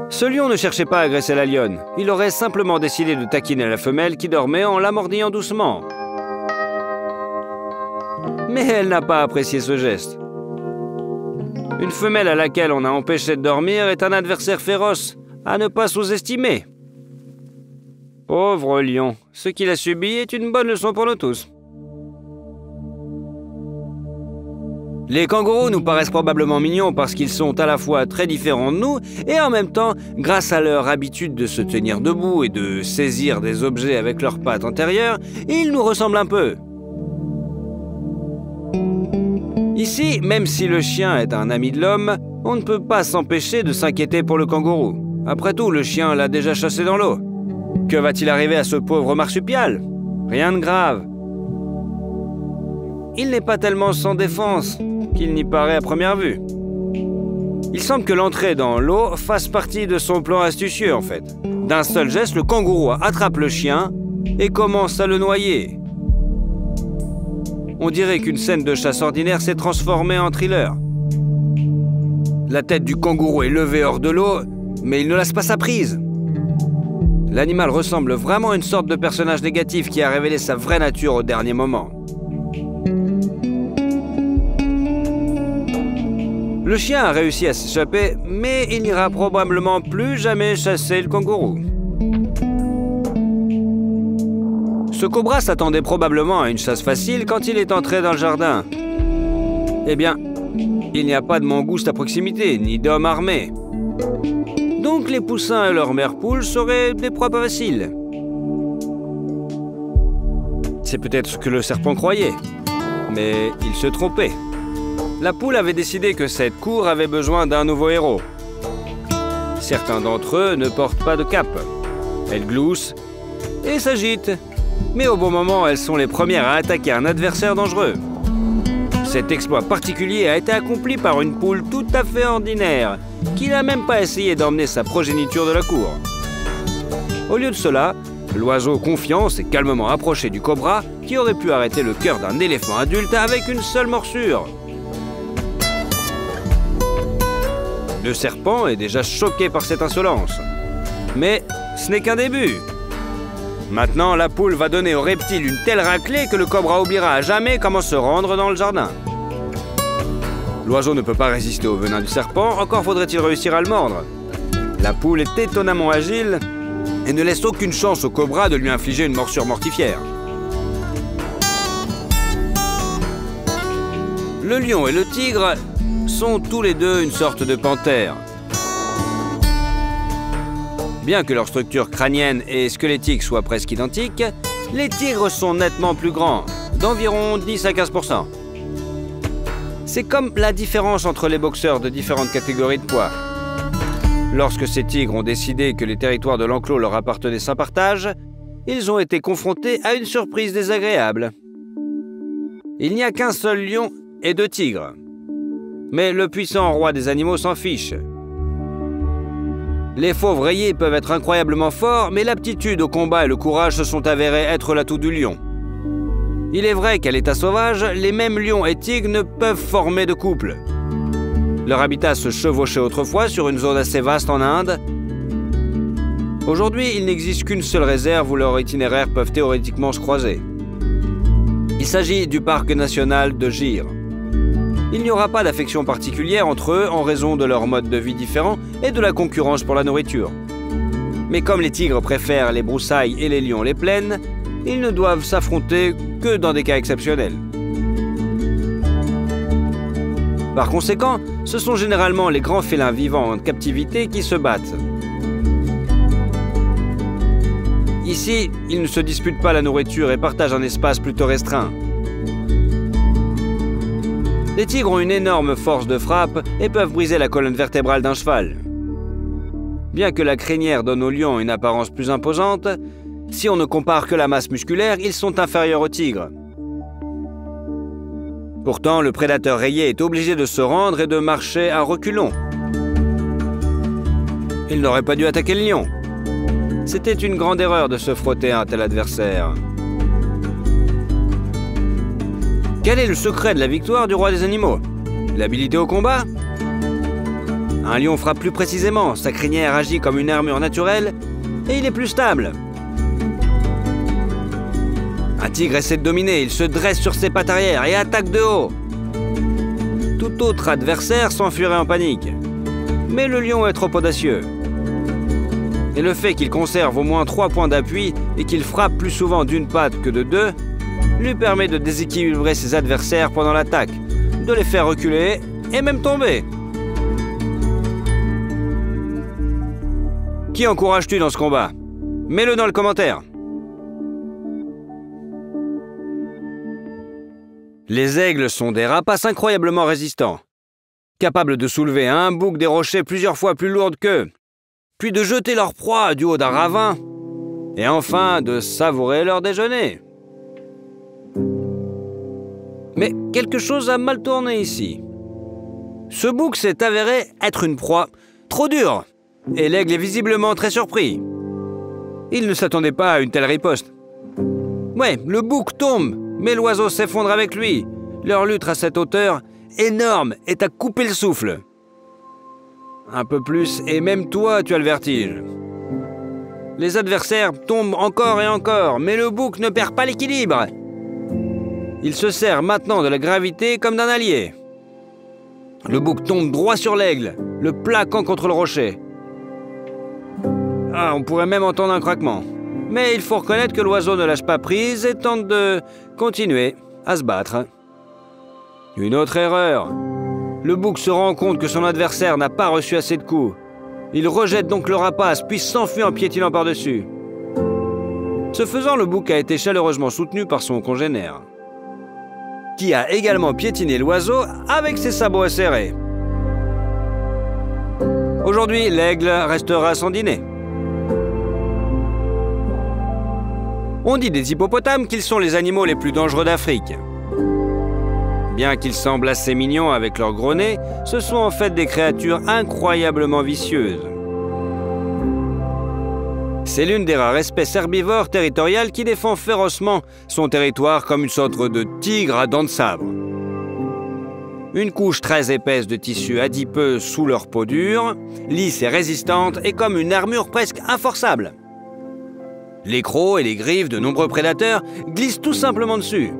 Ce lion ne cherchait pas à agresser la lionne. Il aurait simplement décidé de taquiner la femelle qui dormait en la mordillant doucement. Mais elle n'a pas apprécié ce geste. Une femelle à laquelle on a empêché de dormir est un adversaire féroce, à ne pas sous-estimer. Pauvre lion, ce qu'il a subi est une bonne leçon pour nous tous. Les kangourous nous paraissent probablement mignons parce qu'ils sont à la fois très différents de nous et en même temps, grâce à leur habitude de se tenir debout et de saisir des objets avec leurs pattes antérieures, ils nous ressemblent un peu. Ici, même si le chien est un ami de l'homme, on ne peut pas s'empêcher de s'inquiéter pour le kangourou. Après tout, le chien l'a déjà chassé dans l'eau. Que va-t-il arriver à ce pauvre marsupial? Rien de grave. Il n'est pas tellement sans défense qu'il n'y paraît à première vue. Il semble que l'entrée dans l'eau fasse partie de son plan astucieux, en fait. D'un seul geste, le kangourou attrape le chien et commence à le noyer. On dirait qu'une scène de chasse ordinaire s'est transformée en thriller. La tête du kangourou est levée hors de l'eau, mais il ne lâche pas sa prise. L'animal ressemble vraiment à une sorte de personnage négatif qui a révélé sa vraie nature au dernier moment. Le chien a réussi à s'échapper, mais il n'ira probablement plus jamais chasser le kangourou. Ce cobra s'attendait probablement à une chasse facile quand il est entré dans le jardin. Eh bien, il n'y a pas de mangouste à proximité, ni d'hommes armés. Donc les poussins et leur mère poule seraient des proies pas faciles. C'est peut-être ce que le serpent croyait, mais il se trompait. La poule avait décidé que cette cour avait besoin d'un nouveau héros. Certains d'entre eux ne portent pas de cape. Elles gloussent et s'agitent. Mais au bon moment, elles sont les premières à attaquer un adversaire dangereux. Cet exploit particulier a été accompli par une poule tout à fait ordinaire, qui n'a même pas essayé d'emmener sa progéniture de la cour. Au lieu de cela, l'oiseau confiant s'est calmement approché du cobra, qui aurait pu arrêter le cœur d'un éléphant adulte avec une seule morsure. Le serpent est déjà choqué par cette insolence. Mais ce n'est qu'un début. Maintenant, la poule va donner au reptile une telle raclée que le cobra oubliera à jamais comment se rendre dans le jardin. L'oiseau ne peut pas résister au venin du serpent, encore faudrait-il réussir à le mordre. La poule est étonnamment agile et ne laisse aucune chance au cobra de lui infliger une morsure mortifère. Le lion et le tigre sont tous les deux une sorte de panthère. Bien que leur structure crânienne et squelettique soient presque identiques, les tigres sont nettement plus grands, d'environ 10 à 15%. C'est comme la différence entre les boxeurs de différentes catégories de poids. Lorsque ces tigres ont décidé que les territoires de l'enclos leur appartenaient sans partage, ils ont été confrontés à une surprise désagréable. Il n'y a qu'un seul lion et 2 tigres. Mais le puissant roi des animaux s'en fiche. Les fauves rayés peuvent être incroyablement forts, mais l'aptitude au combat et le courage se sont avérés être l'atout du lion. Il est vrai qu'à l'état sauvage, les mêmes lions et tigres ne peuvent former de couple. Leur habitat se chevauchait autrefois sur une zone assez vaste en Inde. Aujourd'hui, il n'existe qu'une seule réserve où leurs itinéraires peuvent théoriquement se croiser. Il s'agit du parc national de Gir. Il n'y aura pas d'affection particulière entre eux en raison de leur mode de vie différent et de la concurrence pour la nourriture. Mais comme les tigres préfèrent les broussailles et les lions les plaines, ils ne doivent s'affronter que dans des cas exceptionnels. Par conséquent, ce sont généralement les grands félins vivants en captivité qui se battent. Ici, ils ne se disputent pas la nourriture et partagent un espace plutôt restreint. Les tigres ont une énorme force de frappe et peuvent briser la colonne vertébrale d'un cheval. Bien que la crinière donne aux lions une apparence plus imposante, si on ne compare que la masse musculaire, ils sont inférieurs aux tigres. Pourtant, le prédateur rayé est obligé de se rendre et de marcher à reculons. Il n'aurait pas dû attaquer le lion. C'était une grande erreur de se frotter à un tel adversaire. Quel est le secret de la victoire du roi des animaux? L'habilité au combat? Un lion frappe plus précisément, sa crinière agit comme une armure naturelle et il est plus stable. Un tigre essaie de dominer, il se dresse sur ses pattes arrière et attaque de haut. Tout autre adversaire s'enfuirait en panique. Mais le lion est trop audacieux. Et le fait qu'il conserve au moins 3 points d'appui et qu'il frappe plus souvent d'une patte que de 2 lui permet de déséquilibrer ses adversaires pendant l'attaque, de les faire reculer et même tomber. Qui encourages-tu dans ce combat? Mets-le dans le commentaire. Les aigles sont des rapaces incroyablement résistants, capables de soulever à un bouc des rochers plusieurs fois plus lourdes qu'eux, puis de jeter leur proie du haut d'un ravin, et enfin de savourer leur déjeuner. Mais quelque chose a mal tourné ici. Ce bouc s'est avéré être une proie trop dure, et l'aigle est visiblement très surpris. Il ne s'attendait pas à une telle riposte. Ouais, le bouc tombe, mais l'oiseau s'effondre avec lui. Leur lutte à cette hauteur énorme est à couper le souffle. Un peu plus, et même toi, tu as le vertige. Les adversaires tombent encore et encore, mais le bouc ne perd pas l'équilibre. Il se sert maintenant de la gravité comme d'un allié. Le bouc tombe droit sur l'aigle, le plaquant contre le rocher. Ah, on pourrait même entendre un craquement. Mais il faut reconnaître que l'oiseau ne lâche pas prise et tente de continuer à se battre. Une autre erreur. Le bouc se rend compte que son adversaire n'a pas reçu assez de coups. Il rejette donc le rapace, puis s'enfuit en piétinant par-dessus. Ce faisant, le bouc a été chaleureusement soutenu par son congénère, qui a également piétiné l'oiseau avec ses sabots acérés. Aujourd'hui, l'aigle restera sans dîner. On dit des hippopotames qu'ils sont les animaux les plus dangereux d'Afrique. Bien qu'ils semblent assez mignons avec leur gros nez, ce sont en fait des créatures incroyablement vicieuses. C'est l'une des rares espèces herbivores territoriales qui défend férocement son territoire comme une sorte de tigre à dents de sabre. Une couche très épaisse de tissu adipeux sous leur peau dure, lisse et résistante et comme une armure presque inforçable. Les crocs et les griffes de nombreux prédateurs glissent tout simplement dessus.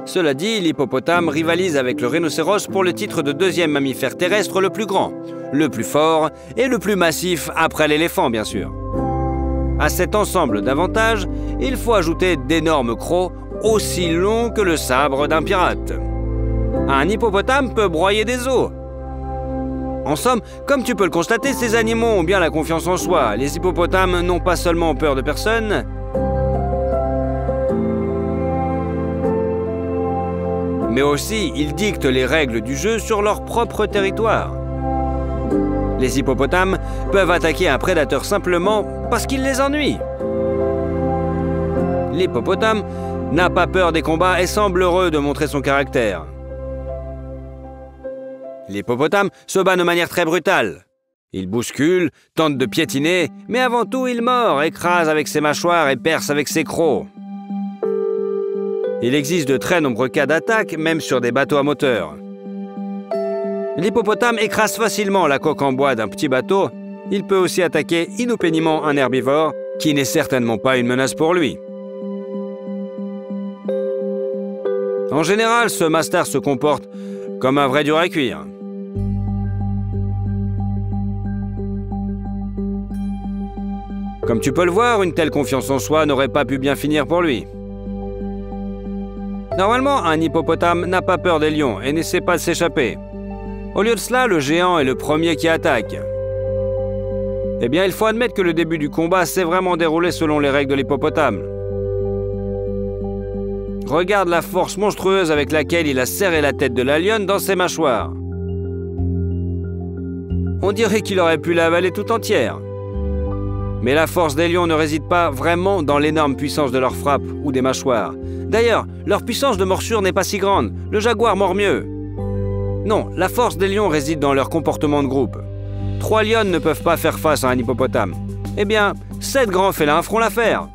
Cela dit, l'hippopotame rivalise avec le rhinocéros pour le titre de deuxième mammifère terrestre le plus grand, le plus fort et le plus massif après l'éléphant bien sûr. À cet ensemble d'avantages, il faut ajouter d'énormes crocs aussi longs que le sabre d'un pirate. Un hippopotame peut broyer des os. En somme, comme tu peux le constater, ces animaux ont bien la confiance en soi. Les hippopotames n'ont pas seulement peur de personne, mais aussi ils dictent les règles du jeu sur leur propre territoire. Les hippopotames peuvent attaquer un prédateur simplement parce qu'il les ennuie. L'hippopotame n'a pas peur des combats et semble heureux de montrer son caractère. L'hippopotame se bat de manière très brutale. Il bouscule, tente de piétiner, mais avant tout il mord, écrase avec ses mâchoires et perce avec ses crocs. Il existe de très nombreux cas d'attaque, même sur des bateaux à moteur. L'hippopotame écrase facilement la coque en bois d'un petit bateau. Il peut aussi attaquer inopénément un herbivore, qui n'est certainement pas une menace pour lui. En général, ce mastard se comporte comme un vrai dur à cuire. Comme tu peux le voir, une telle confiance en soi n'aurait pas pu bien finir pour lui. Normalement, un hippopotame n'a pas peur des lions et n'essaie pas de s'échapper. Au lieu de cela, le géant est le premier qui attaque. Eh bien, il faut admettre que le début du combat s'est vraiment déroulé selon les règles de l'hippopotame. Regarde la force monstrueuse avec laquelle il a serré la tête de la lionne dans ses mâchoires. On dirait qu'il aurait pu l'avaler tout entière. Mais la force des lions ne réside pas vraiment dans l'énorme puissance de leurs frappes ou des mâchoires. D'ailleurs, leur puissance de morsure n'est pas si grande. Le jaguar mord mieux. Non, la force des lions réside dans leur comportement de groupe. 3 lionnes ne peuvent pas faire face à un hippopotame. Eh bien, 7 grands félins feront l'affaire.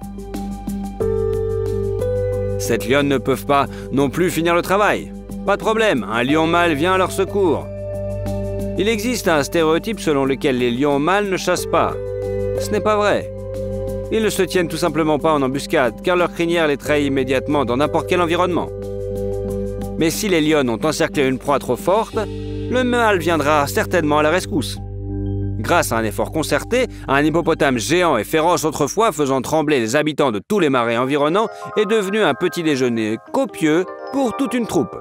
7 lionnes ne peuvent pas non plus finir le travail. Pas de problème, un lion mâle vient à leur secours. Il existe un stéréotype selon lequel les lions mâles ne chassent pas. Ce n'est pas vrai. Ils ne se tiennent tout simplement pas en embuscade, car leur crinière les trahit immédiatement dans n'importe quel environnement. Mais si les lionnes ont encerclé une proie trop forte, le mâle viendra certainement à la rescousse. Grâce à un effort concerté, un hippopotame géant et féroce autrefois faisant trembler les habitants de tous les marais environnants est devenu un petit déjeuner copieux pour toute une troupe.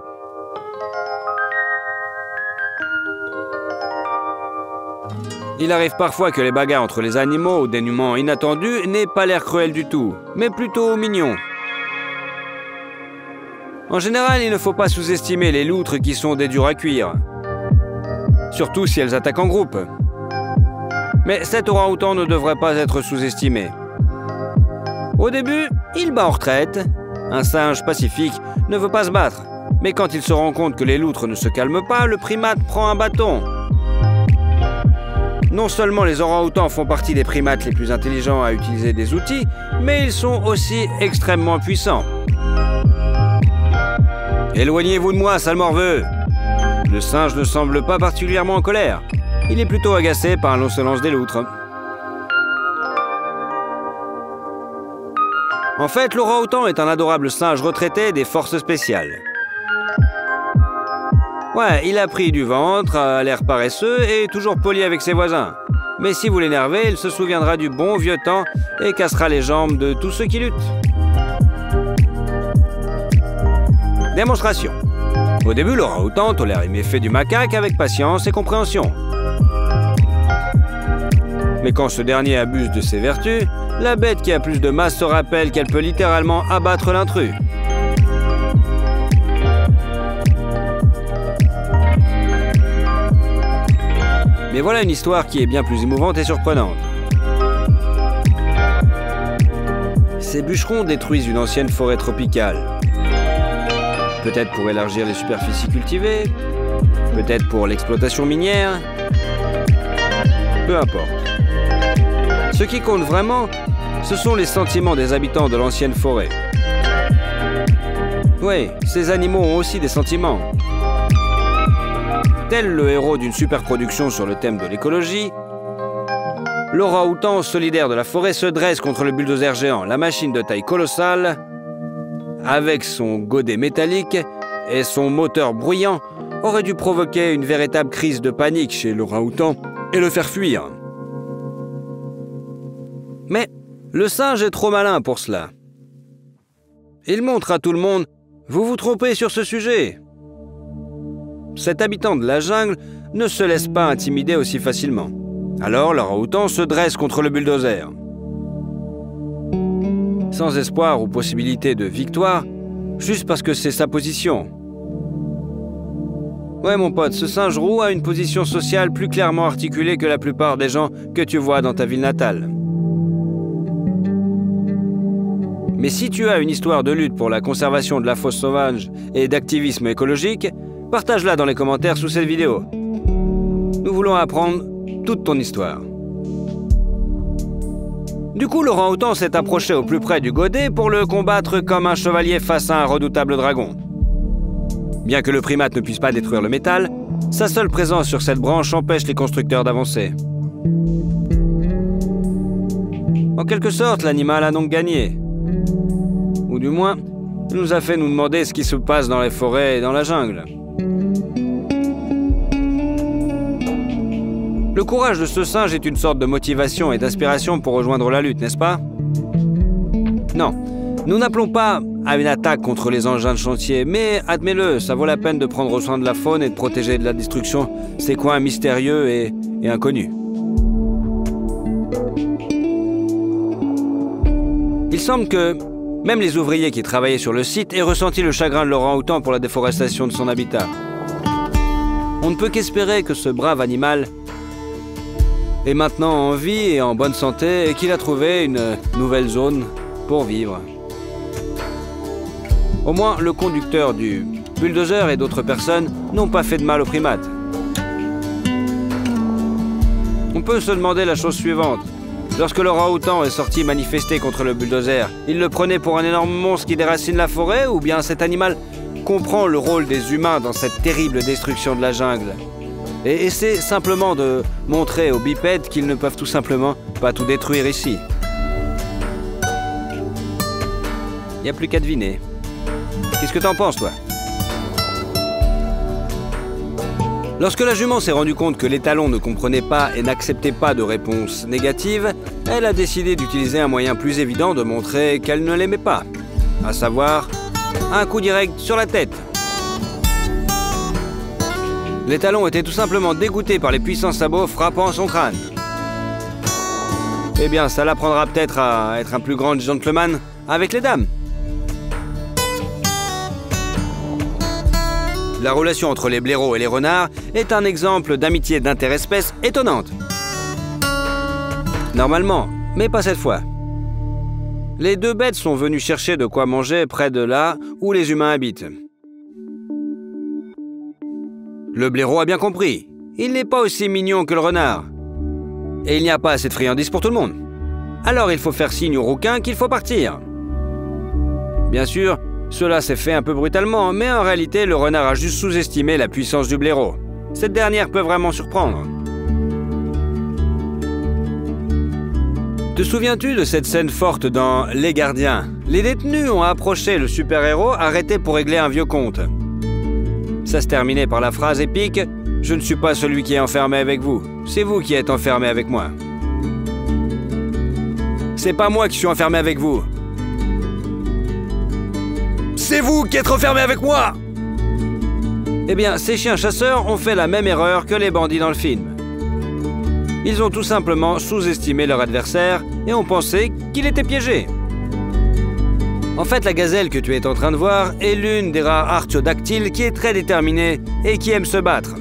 Il arrive parfois que les bagarres entre les animaux au dénouement inattendu n'aient pas l'air cruel du tout, mais plutôt mignon. En général, il ne faut pas sous-estimer les loutres qui sont des durs à cuire. Surtout si elles attaquent en groupe. Mais cet orang-outan ne devrait pas être sous-estimé. Au début, il bat en retraite. Un singe pacifique ne veut pas se battre. Mais quand il se rend compte que les loutres ne se calment pas, le primate prend un bâton. Non seulement les orang-outans font partie des primates les plus intelligents à utiliser des outils, mais ils sont aussi extrêmement puissants. Éloignez-vous de moi, sale morveux! Le singe ne semble pas particulièrement en colère. Il est plutôt agacé par l'insolence des loutres. En fait, l'orang-outan est un adorable singe retraité des forces spéciales. Ouais, il a pris du ventre, a l'air paresseux et toujours poli avec ses voisins. Mais si vous l'énervez, il se souviendra du bon vieux temps et cassera les jambes de tous ceux qui luttent. Démonstration. Au début, l'orang-outan tolère les méfaits du macaque avec patience et compréhension. Mais quand ce dernier abuse de ses vertus, la bête qui a plus de masse se rappelle qu'elle peut littéralement abattre l'intrus. Mais voilà une histoire qui est bien plus émouvante et surprenante. Ces bûcherons détruisent une ancienne forêt tropicale. Peut-être pour élargir les superficies cultivées, peut-être pour l'exploitation minière, peu importe. Ce qui compte vraiment, ce sont les sentiments des habitants de l'ancienne forêt. Oui, ces animaux ont aussi des sentiments. Tel le héros d'une superproduction sur le thème de l'écologie, l'orang-outan solidaire de la forêt se dresse contre le bulldozer géant, la machine de taille colossale, avec son godet métallique et son moteur bruyant, aurait dû provoquer une véritable crise de panique chez l'orang-outan et le faire fuir. Mais le singe est trop malin pour cela. Il montre à tout le monde « Vous vous trompez sur ce sujet !» Cet habitant de la jungle ne se laisse pas intimider aussi facilement. Alors l'orang-outan se dresse contre le bulldozer. Sans espoir ou possibilité de victoire, juste parce que c'est sa position. Ouais mon pote, ce singe roux a une position sociale plus clairement articulée que la plupart des gens que tu vois dans ta ville natale. Mais si tu as une histoire de lutte pour la conservation de la faune sauvage et d'activisme écologique, partage-la dans les commentaires sous cette vidéo. Nous voulons apprendre toute ton histoire. Du coup, l'orang-outan s'est approché au plus près du godet pour le combattre comme un chevalier face à un redoutable dragon. Bien que le primate ne puisse pas détruire le métal, sa seule présence sur cette branche empêche les constructeurs d'avancer. En quelque sorte, l'animal a donc gagné. Ou du moins, il nous a fait nous demander ce qui se passe dans les forêts et dans la jungle. Le courage de ce singe est une sorte de motivation et d'inspiration pour rejoindre la lutte, n'est-ce pas? Non, nous n'appelons pas à une attaque contre les engins de chantier, mais admets-le, ça vaut la peine de prendre soin de la faune et de protéger de la destruction ces coins mystérieux et inconnus. Il semble que même les ouvriers qui travaillaient sur le site aient ressenti le chagrin de l'orang-outan pour la déforestation de son habitat. On ne peut qu'espérer que ce brave animal est maintenant en vie et en bonne santé et qu'il a trouvé une nouvelle zone pour vivre. Au moins, le conducteur du bulldozer et d'autres personnes n'ont pas fait de mal au primate. On peut se demander la chose suivante. Lorsque l'orang-outan est sorti manifester contre le bulldozer, il le prenait pour un énorme monstre qui déracine la forêt ou bien cet animal comprend le rôle des humains dans cette terrible destruction de la jungle et essaie simplement de montrer aux bipèdes qu'ils ne peuvent tout simplement pas tout détruire ici. Il n'y a plus qu'à deviner. Qu'est-ce que t'en penses, toi? Lorsque la jument s'est rendue compte que l'étalon ne comprenait pas et n'acceptait pas de réponse négative, elle a décidé d'utiliser un moyen plus évident de montrer qu'elle ne l'aimait pas, à savoir un coup direct sur la tête. L'étalon était tout simplement dégoûté par les puissants sabots frappant son crâne. Eh bien, ça l'apprendra peut-être à être un plus grand gentleman avec les dames. La relation entre les blaireaux et les renards est un exemple d'amitié d'interespèce étonnante. Normalement, mais pas cette fois. Les deux bêtes sont venues chercher de quoi manger près de là où les humains habitent. Le blaireau a bien compris. Il n'est pas aussi mignon que le renard. Et il n'y a pas assez de friandises pour tout le monde. Alors il faut faire signe au rouquin qu'il faut partir. Bien sûr, cela s'est fait un peu brutalement, mais en réalité, le renard a juste sous-estimé la puissance du blaireau. Cette dernière peut vraiment surprendre. Te souviens-tu de cette scène forte dans Les Gardiens? Les détenus ont approché le super-héros arrêté pour régler un vieux compte. Ça se terminait par la phrase épique « Je ne suis pas celui qui est enfermé avec vous, c'est vous qui êtes enfermé avec moi. » C'est pas moi qui suis enfermé avec vous. C'est vous qui êtes enfermé avec moi! Eh bien, ces chiens chasseurs ont fait la même erreur que les bandits dans le film. Ils ont tout simplement sous-estimé leur adversaire et ont pensé qu'il était piégé. En fait, la gazelle que tu es en train de voir est l'une des rares artiodactyles qui est très déterminée et qui aime se battre.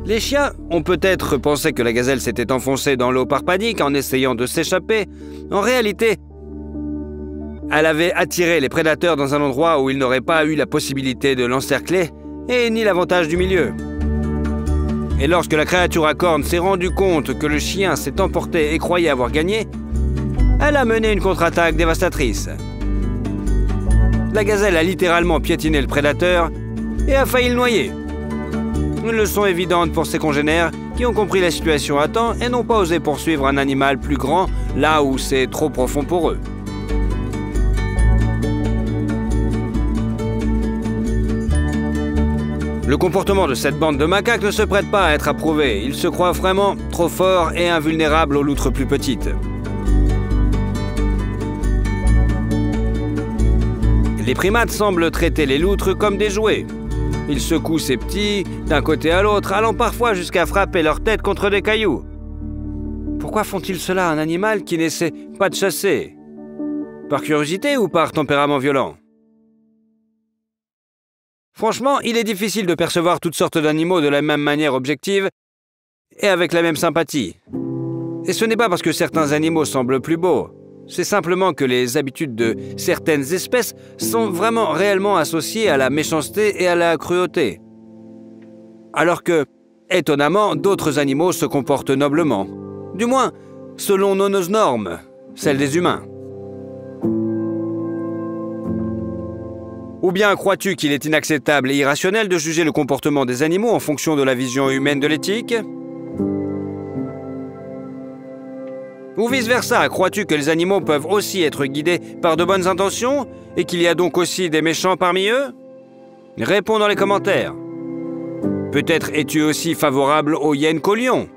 Les chiens ont peut-être pensé que la gazelle s'était enfoncée dans l'eau par panique en essayant de s'échapper. En réalité, elle avait attiré les prédateurs dans un endroit où ils n'auraient pas eu la possibilité de l'encercler et ni l'avantage du milieu. Et lorsque la créature à cornes s'est rendue compte que le chien s'est emporté et croyait avoir gagné, elle a mené une contre-attaque dévastatrice. La gazelle a littéralement piétiné le prédateur et a failli le noyer. Une leçon évidente pour ses congénères qui ont compris la situation à temps et n'ont pas osé poursuivre un animal plus grand là où c'est trop profond pour eux. Le comportement de cette bande de macaques ne se prête pas à être approuvé. Ils se croient vraiment trop forts et invulnérables aux loutres plus petites. Les primates semblent traiter les loutres comme des jouets. Ils secouent ces petits d'un côté à l'autre, allant parfois jusqu'à frapper leur tête contre des cailloux. Pourquoi font-ils cela à un animal qui n'essaie pas de chasser? Par curiosité ou par tempérament violent? Franchement, il est difficile de percevoir toutes sortes d'animaux de la même manière objective et avec la même sympathie. Et ce n'est pas parce que certains animaux semblent plus beaux. C'est simplement que les habitudes de certaines espèces sont vraiment réellement associées à la méchanceté et à la cruauté. Alors que, étonnamment, d'autres animaux se comportent noblement. Du moins, selon nos normes, celles des humains. Ou bien crois-tu qu'il est inacceptable et irrationnel de juger le comportement des animaux en fonction de la vision humaine de l'éthique? Ou vice-versa, crois-tu que les animaux peuvent aussi être guidés par de bonnes intentions et qu'il y a donc aussi des méchants parmi eux? Réponds dans les commentaires. Peut-être es-tu aussi favorable aux hyènes qu'aux lions?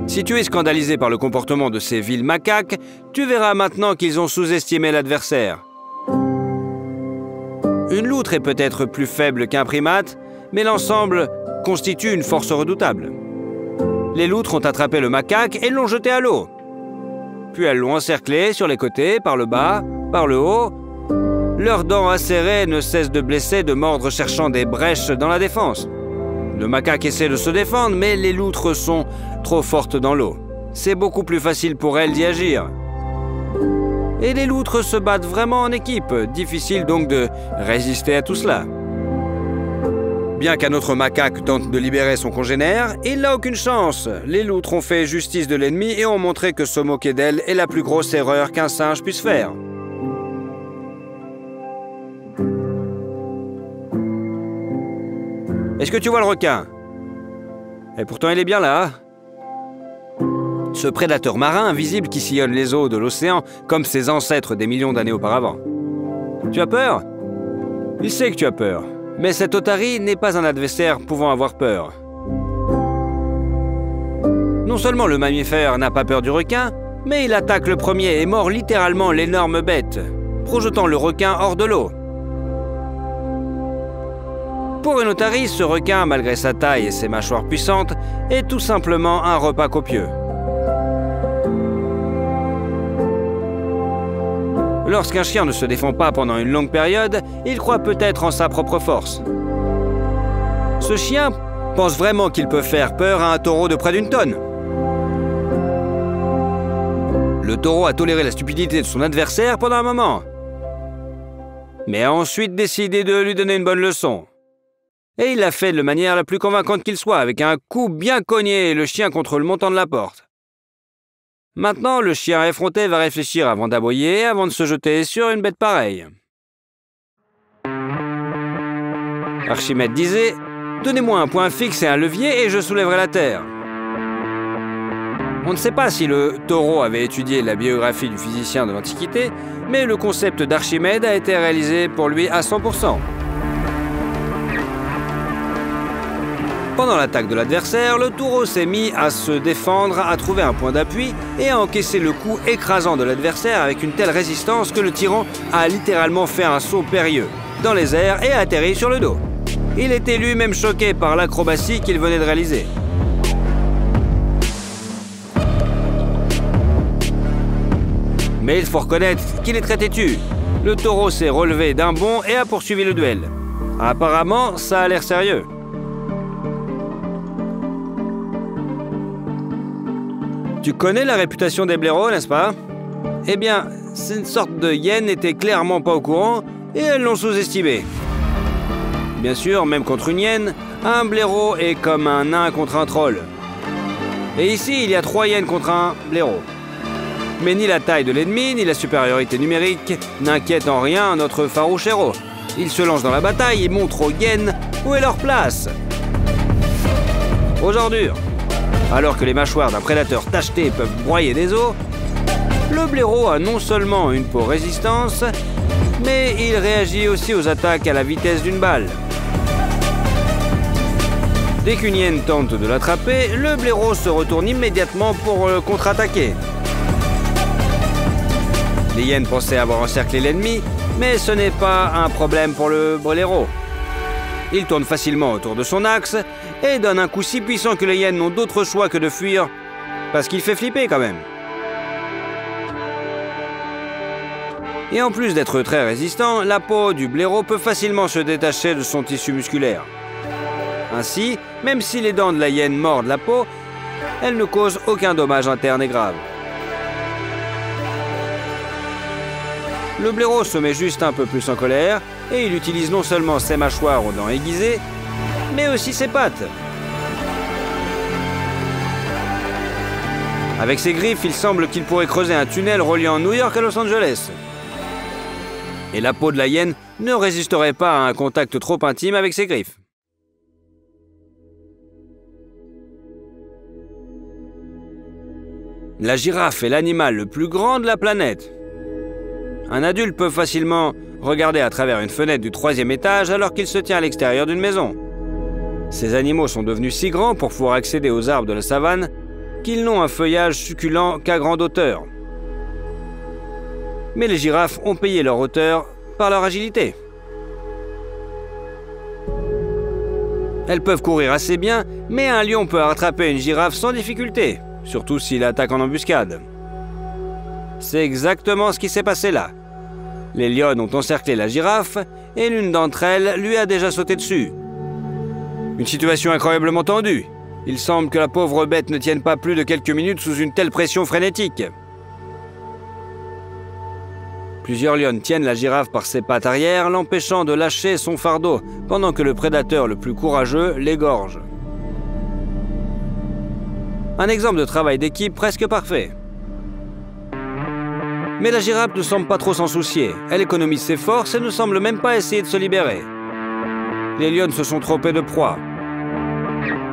Si tu es scandalisé par le comportement de ces vils macaques, tu verras maintenant qu'ils ont sous-estimé l'adversaire. Une loutre est peut-être plus faible qu'un primate, mais l'ensemble constitue une force redoutable. Les loutres ont attrapé le macaque et l'ont jeté à l'eau. Puis elles l'ont encerclé sur les côtés, par le bas, par le haut. Leurs dents acérées ne cessent de blesser, de mordre, cherchant des brèches dans la défense. Le macaque essaie de se défendre, mais les loutres sont trop fortes dans l'eau. C'est beaucoup plus facile pour elles d'y agir. Et les loutres se battent vraiment en équipe. Difficile donc de résister à tout cela. Bien qu'un autre macaque tente de libérer son congénère, il n'a aucune chance. Les loutres ont fait justice de l'ennemi et ont montré que se moquer d'elle est la plus grosse erreur qu'un singe puisse faire. Est-ce que tu vois le requin? Et pourtant il est bien là. Ce prédateur marin invisible qui sillonne les eaux de l'océan comme ses ancêtres des millions d'années auparavant. Tu as peur? Il sait que tu as peur. Mais cet otarie n'est pas un adversaire pouvant avoir peur. Non seulement le mammifère n'a pas peur du requin, mais il attaque le premier et mord littéralement l'énorme bête, projetant le requin hors de l'eau. Pour une otarie, ce requin, malgré sa taille et ses mâchoires puissantes, est tout simplement un repas copieux. Lorsqu'un chien ne se défend pas pendant une longue période, il croit peut-être en sa propre force. Ce chien pense vraiment qu'il peut faire peur à un taureau de près d'une tonne. Le taureau a toléré la stupidité de son adversaire pendant un moment, mais a ensuite décidé de lui donner une bonne leçon. Et il l'a fait de la manière la plus convaincante qu'il soit, avec un coup bien cogné le chien contre le montant de la porte. Maintenant, le chien effronté va réfléchir avant d'aboyer, avant de se jeter sur une bête pareille. Archimède disait « Donnez-moi un point fixe et un levier et je soulèverai la terre ». On ne sait pas si le taureau avait étudié la biographie du physicien de l'Antiquité, mais le concept d'Archimède a été réalisé pour lui à 100%. Pendant l'attaque de l'adversaire, le taureau s'est mis à se défendre, à trouver un point d'appui et à encaisser le coup écrasant de l'adversaire avec une telle résistance que le tyran a littéralement fait un saut périlleux dans les airs et a atterri sur le dos. Il était lui-même choqué par l'acrobatie qu'il venait de réaliser. Mais il faut reconnaître qu'il est très têtu. Le taureau s'est relevé d'un bond et a poursuivi le duel. Apparemment, ça a l'air sérieux. Tu connais la réputation des blaireaux, n'est-ce pas? Eh bien, cette sorte de hyène n'était clairement pas au courant et elles l'ont sous-estimé. Bien sûr, même contre une hyène, un blaireau est comme un nain contre un troll. Et ici, il y a 3 hyènes contre un blaireau. Mais ni la taille de l'ennemi, ni la supériorité numérique n'inquiètent en rien notre farouche héros. Il se lance dans la bataille et montre aux hyènes où est leur place. Aux ordures. Alors que les mâchoires d'un prédateur tacheté peuvent broyer des os, le blaireau a non seulement une peau résistance, mais il réagit aussi aux attaques à la vitesse d'une balle. Dès qu'une hyène tente de l'attraper, le blaireau se retourne immédiatement pour contre-attaquer. Les hyènes pensaient avoir encerclé l'ennemi, mais ce n'est pas un problème pour le blaireau. Il tourne facilement autour de son axe et donne un coup si puissant que les hyènes n'ont d'autre choix que de fuir, parce qu'il fait flipper quand même. Et en plus d'être très résistant, la peau du blaireau peut facilement se détacher de son tissu musculaire. Ainsi, même si les dents de la hyène mordent la peau, elles ne causent aucun dommage interne et grave. Le blaireau se met juste un peu plus en colère et il utilise non seulement ses mâchoires aux dents aiguisées, mais aussi ses pattes. Avec ses griffes, il semble qu'il pourrait creuser un tunnel reliant New York à Los Angeles. Et la peau de la hyène ne résisterait pas à un contact trop intime avec ses griffes. La girafe est l'animal le plus grand de la planète. Un adulte peut facilement regarder à travers une fenêtre du 3e étage alors qu'il se tient à l'extérieur d'une maison. Ces animaux sont devenus si grands pour pouvoir accéder aux arbres de la savane qu'ils n'ont un feuillage succulent qu'à grande hauteur. Mais les girafes ont payé leur hauteur par leur agilité. Elles peuvent courir assez bien, mais un lion peut rattraper une girafe sans difficulté, surtout s'il attaque en embuscade. C'est exactement ce qui s'est passé là. Les lionnes ont encerclé la girafe et l'une d'entre elles lui a déjà sauté dessus. Une situation incroyablement tendue. Il semble que la pauvre bête ne tienne pas plus de quelques minutes sous une telle pression frénétique. Plusieurs lionnes tiennent la girafe par ses pattes arrière, l'empêchant de lâcher son fardeau, pendant que le prédateur le plus courageux l'égorge. Un exemple de travail d'équipe presque parfait. Mais la girafe ne semble pas trop s'en soucier. Elle économise ses forces et ne semble même pas essayer de se libérer. Les lionnes se sont trompées de proie.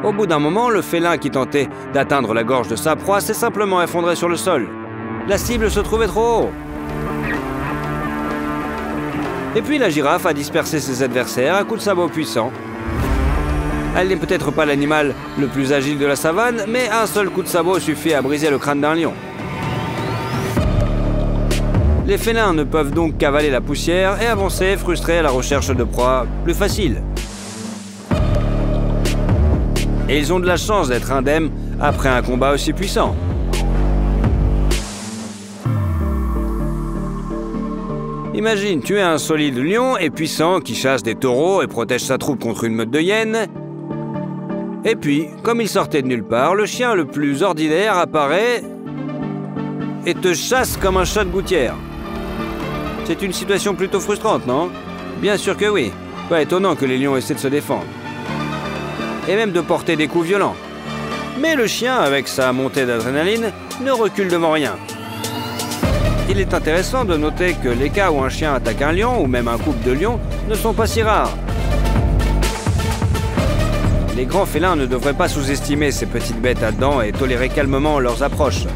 Au bout d'un moment, le félin qui tentait d'atteindre la gorge de sa proie s'est simplement effondré sur le sol. La cible se trouvait trop haut. Et puis la girafe a dispersé ses adversaires à coups de sabot puissants. Elle n'est peut-être pas l'animal le plus agile de la savane, mais un seul coup de sabot suffit à briser le crâne d'un lion. Les félins ne peuvent donc qu'avaler la poussière et avancer frustrés à la recherche de proies plus faciles. Et ils ont de la chance d'être indemnes après un combat aussi puissant. Imagine, tu es un solide lion et puissant qui chasse des taureaux et protège sa troupe contre une meute de hyènes. Et puis, comme il sortait de nulle part, le chien le plus ordinaire apparaît et te chasse comme un chat de gouttière. C'est une situation plutôt frustrante, non? Bien sûr que oui. Pas étonnant que les lions essaient de se défendre. Et même de porter des coups violents. Mais le chien, avec sa montée d'adrénaline, ne recule devant rien. Il est intéressant de noter que les cas où un chien attaque un lion, ou même un couple de lions, ne sont pas si rares. Les grands félins ne devraient pas sous-estimer ces petites bêtes à dents et tolérer calmement leurs approches.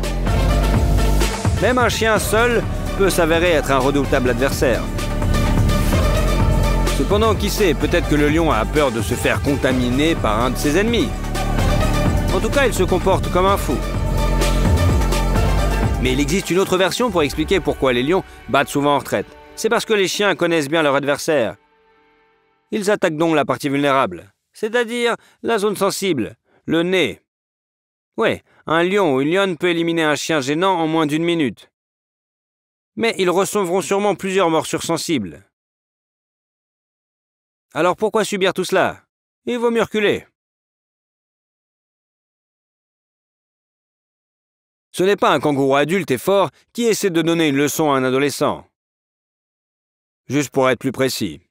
Même un chien seul peut s'avérer être un redoutable adversaire. Cependant, qui sait, peut-être que le lion a peur de se faire contaminer par un de ses ennemis. En tout cas, il se comporte comme un fou. Mais il existe une autre version pour expliquer pourquoi les lions battent souvent en retraite. C'est parce que les chiens connaissent bien leur adversaire. Ils attaquent donc la partie vulnérable, c'est-à-dire la zone sensible, le nez. Ouais, un lion ou une lionne peut éliminer un chien gênant en moins d'1 minute. Mais ils recevront sûrement plusieurs morsures sensibles. Alors pourquoi subir tout cela? Il vaut mieux reculer. Ce n'est pas un kangourou adulte et fort qui essaie de donner une leçon à un adolescent. Juste pour être plus précis.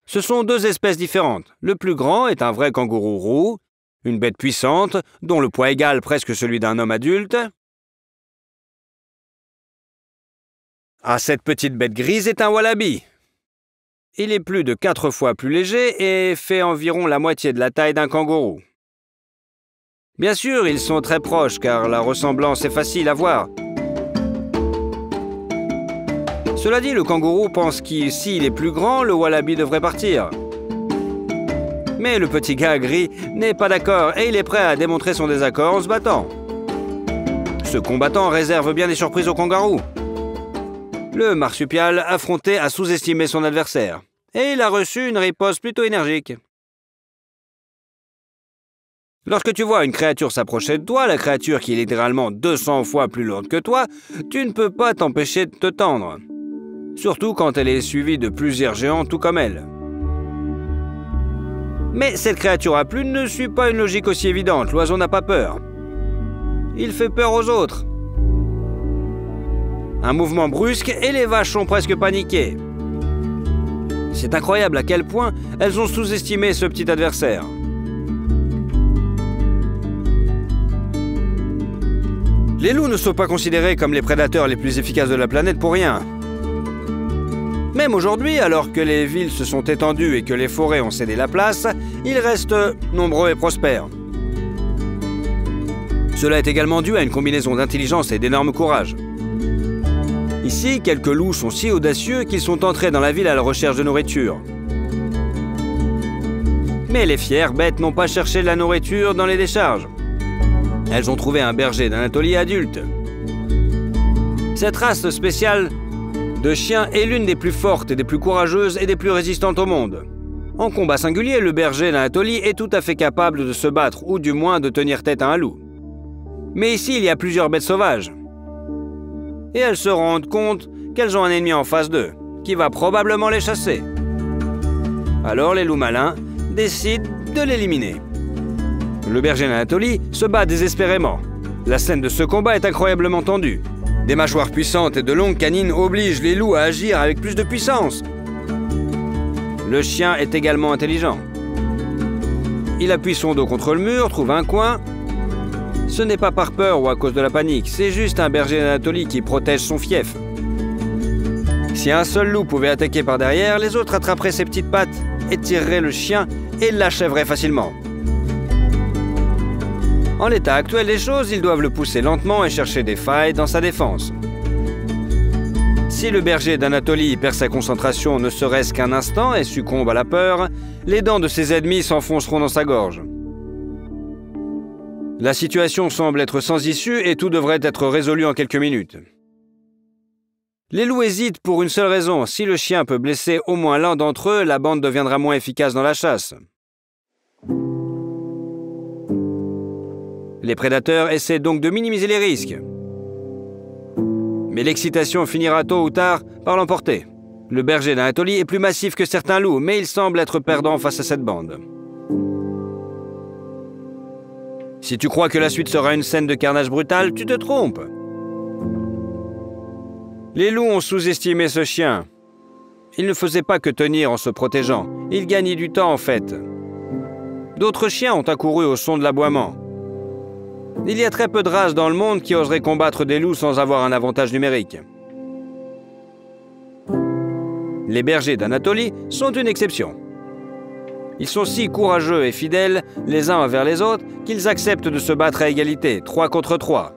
Ce sont deux espèces différentes. Le plus grand est un vrai kangourou roux, une bête puissante, dont le poids égale presque celui d'un homme adulte. Ah, cette petite bête grise est un wallaby. Il est plus de 4 fois plus léger et fait environ la moitié de la taille d'un kangourou. Bien sûr, ils sont très proches car la ressemblance est facile à voir. Cela dit, le kangourou pense que s'il est plus grand, le wallaby devrait partir. Mais le petit gars gris n'est pas d'accord et il est prêt à démontrer son désaccord en se battant. Ce combattant réserve bien des surprises au kangourou. Le marsupial affronté a sous-estimé son adversaire et il a reçu une riposte plutôt énergique. Lorsque tu vois une créature s'approcher de toi, la créature qui est littéralement 200 fois plus lourde que toi, tu ne peux pas t'empêcher de te tendre. Surtout quand elle est suivie de plusieurs géants tout comme elle. Mais cette créature à plumes ne suit pas une logique aussi évidente, l'oiseau n'a pas peur. Il fait peur aux autres. Un mouvement brusque et les vaches sont presque paniquées. C'est incroyable à quel point elles ont sous-estimé ce petit adversaire. Les loups ne sont pas considérés comme les prédateurs les plus efficaces de la planète pour rien. Même aujourd'hui, alors que les villes se sont étendues et que les forêts ont cédé la place, ils restent nombreux et prospères. Cela est également dû à une combinaison d'intelligence et d'énorme courage. Ici, quelques loups sont si audacieux qu'ils sont entrés dans la ville à la recherche de nourriture. Mais les fières bêtes n'ont pas cherché de la nourriture dans les décharges. Elles ont trouvé un berger d'Anatolie adulte. Cette race spéciale de chiens est l'une des plus fortes et des plus courageuses et des plus résistantes au monde. En combat singulier, le berger d'Anatolie est tout à fait capable de se battre ou du moins de tenir tête à un loup. Mais ici, il y a plusieurs bêtes sauvages. Et elles se rendent compte qu'elles ont un ennemi en face d'eux, qui va probablement les chasser. Alors les loups malins décident de l'éliminer. Le berger d'Anatolie se bat désespérément. La scène de ce combat est incroyablement tendue. Des mâchoires puissantes et de longues canines obligent les loups à agir avec plus de puissance. Le chien est également intelligent. Il appuie son dos contre le mur, trouve un coin. Ce n'est pas par peur ou à cause de la panique, c'est juste un berger d'Anatolie qui protège son fief. Si un seul loup pouvait attaquer par derrière, les autres attraperaient ses petites pattes, étireraient le chien et l'achèveraient facilement. En l'état actuel des choses, ils doivent le pousser lentement et chercher des failles dans sa défense. Si le berger d'Anatolie perd sa concentration ne serait-ce qu'un instant et succombe à la peur, les dents de ses ennemis s'enfonceront dans sa gorge. La situation semble être sans issue et tout devrait être résolu en quelques minutes. Les loups hésitent pour une seule raison. Si le chien peut blesser au moins l'un d'entre eux, la bande deviendra moins efficace dans la chasse. Les prédateurs essaient donc de minimiser les risques. Mais l'excitation finira tôt ou tard par l'emporter. Le berger d'Anatolie est plus massif que certains loups, mais il semble être perdant face à cette bande. Si tu crois que la suite sera une scène de carnage brutal, tu te trompes. Les loups ont sous-estimé ce chien. Il ne faisait pas que tenir en se protégeant. Il gagnait du temps en fait. D'autres chiens ont accouru au son de l'aboiement. Il y a très peu de races dans le monde qui oseraient combattre des loups sans avoir un avantage numérique. Les bergers d'Anatolie sont une exception. Ils sont si courageux et fidèles les uns envers les autres qu'ils acceptent de se battre à égalité, 3 contre 3.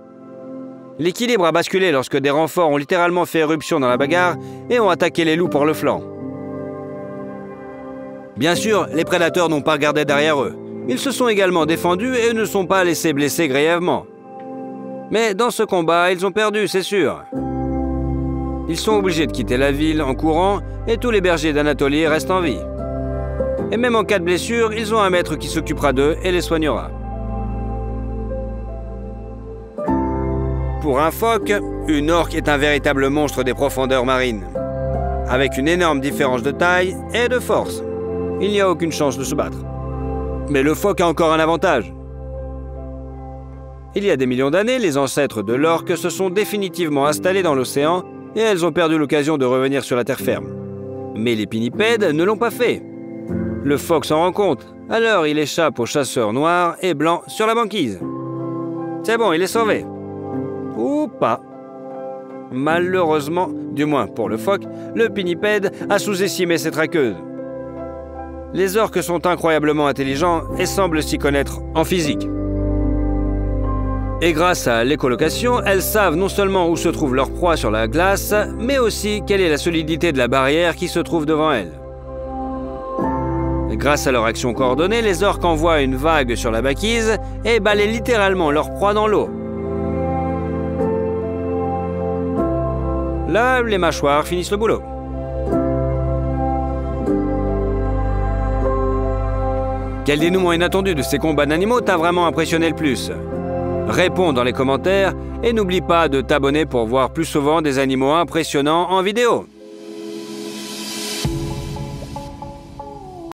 L'équilibre a basculé lorsque des renforts ont littéralement fait éruption dans la bagarre et ont attaqué les loups par le flanc. Bien sûr, les prédateurs n'ont pas regardé derrière eux. Ils se sont également défendus et ne sont pas laissés blesser grièvement. Mais dans ce combat, ils ont perdu, c'est sûr. Ils sont obligés de quitter la ville en courant et tous les bergers d'Anatolie restent en vie. Et même en cas de blessure, ils ont un maître qui s'occupera d'eux et les soignera. Pour un phoque, une orque est un véritable monstre des profondeurs marines. Avec une énorme différence de taille et de force. Il n'y a aucune chance de se battre. Mais le phoque a encore un avantage. Il y a des millions d'années, les ancêtres de l'orque se sont définitivement installés dans l'océan et elles ont perdu l'occasion de revenir sur la terre ferme. Mais les pinnipèdes ne l'ont pas fait. Le phoque s'en rend compte, alors il échappe aux chasseurs noirs et blancs sur la banquise. C'est bon, il est sauvé. Ou pas. Malheureusement, du moins pour le phoque, le pinnipède a sous-estimé ses traqueuses. Les orques sont incroyablement intelligents et semblent s'y connaître en physique. Et grâce à l'écholocation, elles savent non seulement où se trouve leur proie sur la glace, mais aussi quelle est la solidité de la barrière qui se trouve devant elles. Grâce à leur action coordonnée, les orques envoient une vague sur la banquise et balayent littéralement leur proie dans l'eau. Là, les mâchoires finissent le boulot. Quel dénouement inattendu de ces combats d'animaux t'a vraiment impressionné le plus? Réponds dans les commentaires et n'oublie pas de t'abonner pour voir plus souvent des animaux impressionnants en vidéo.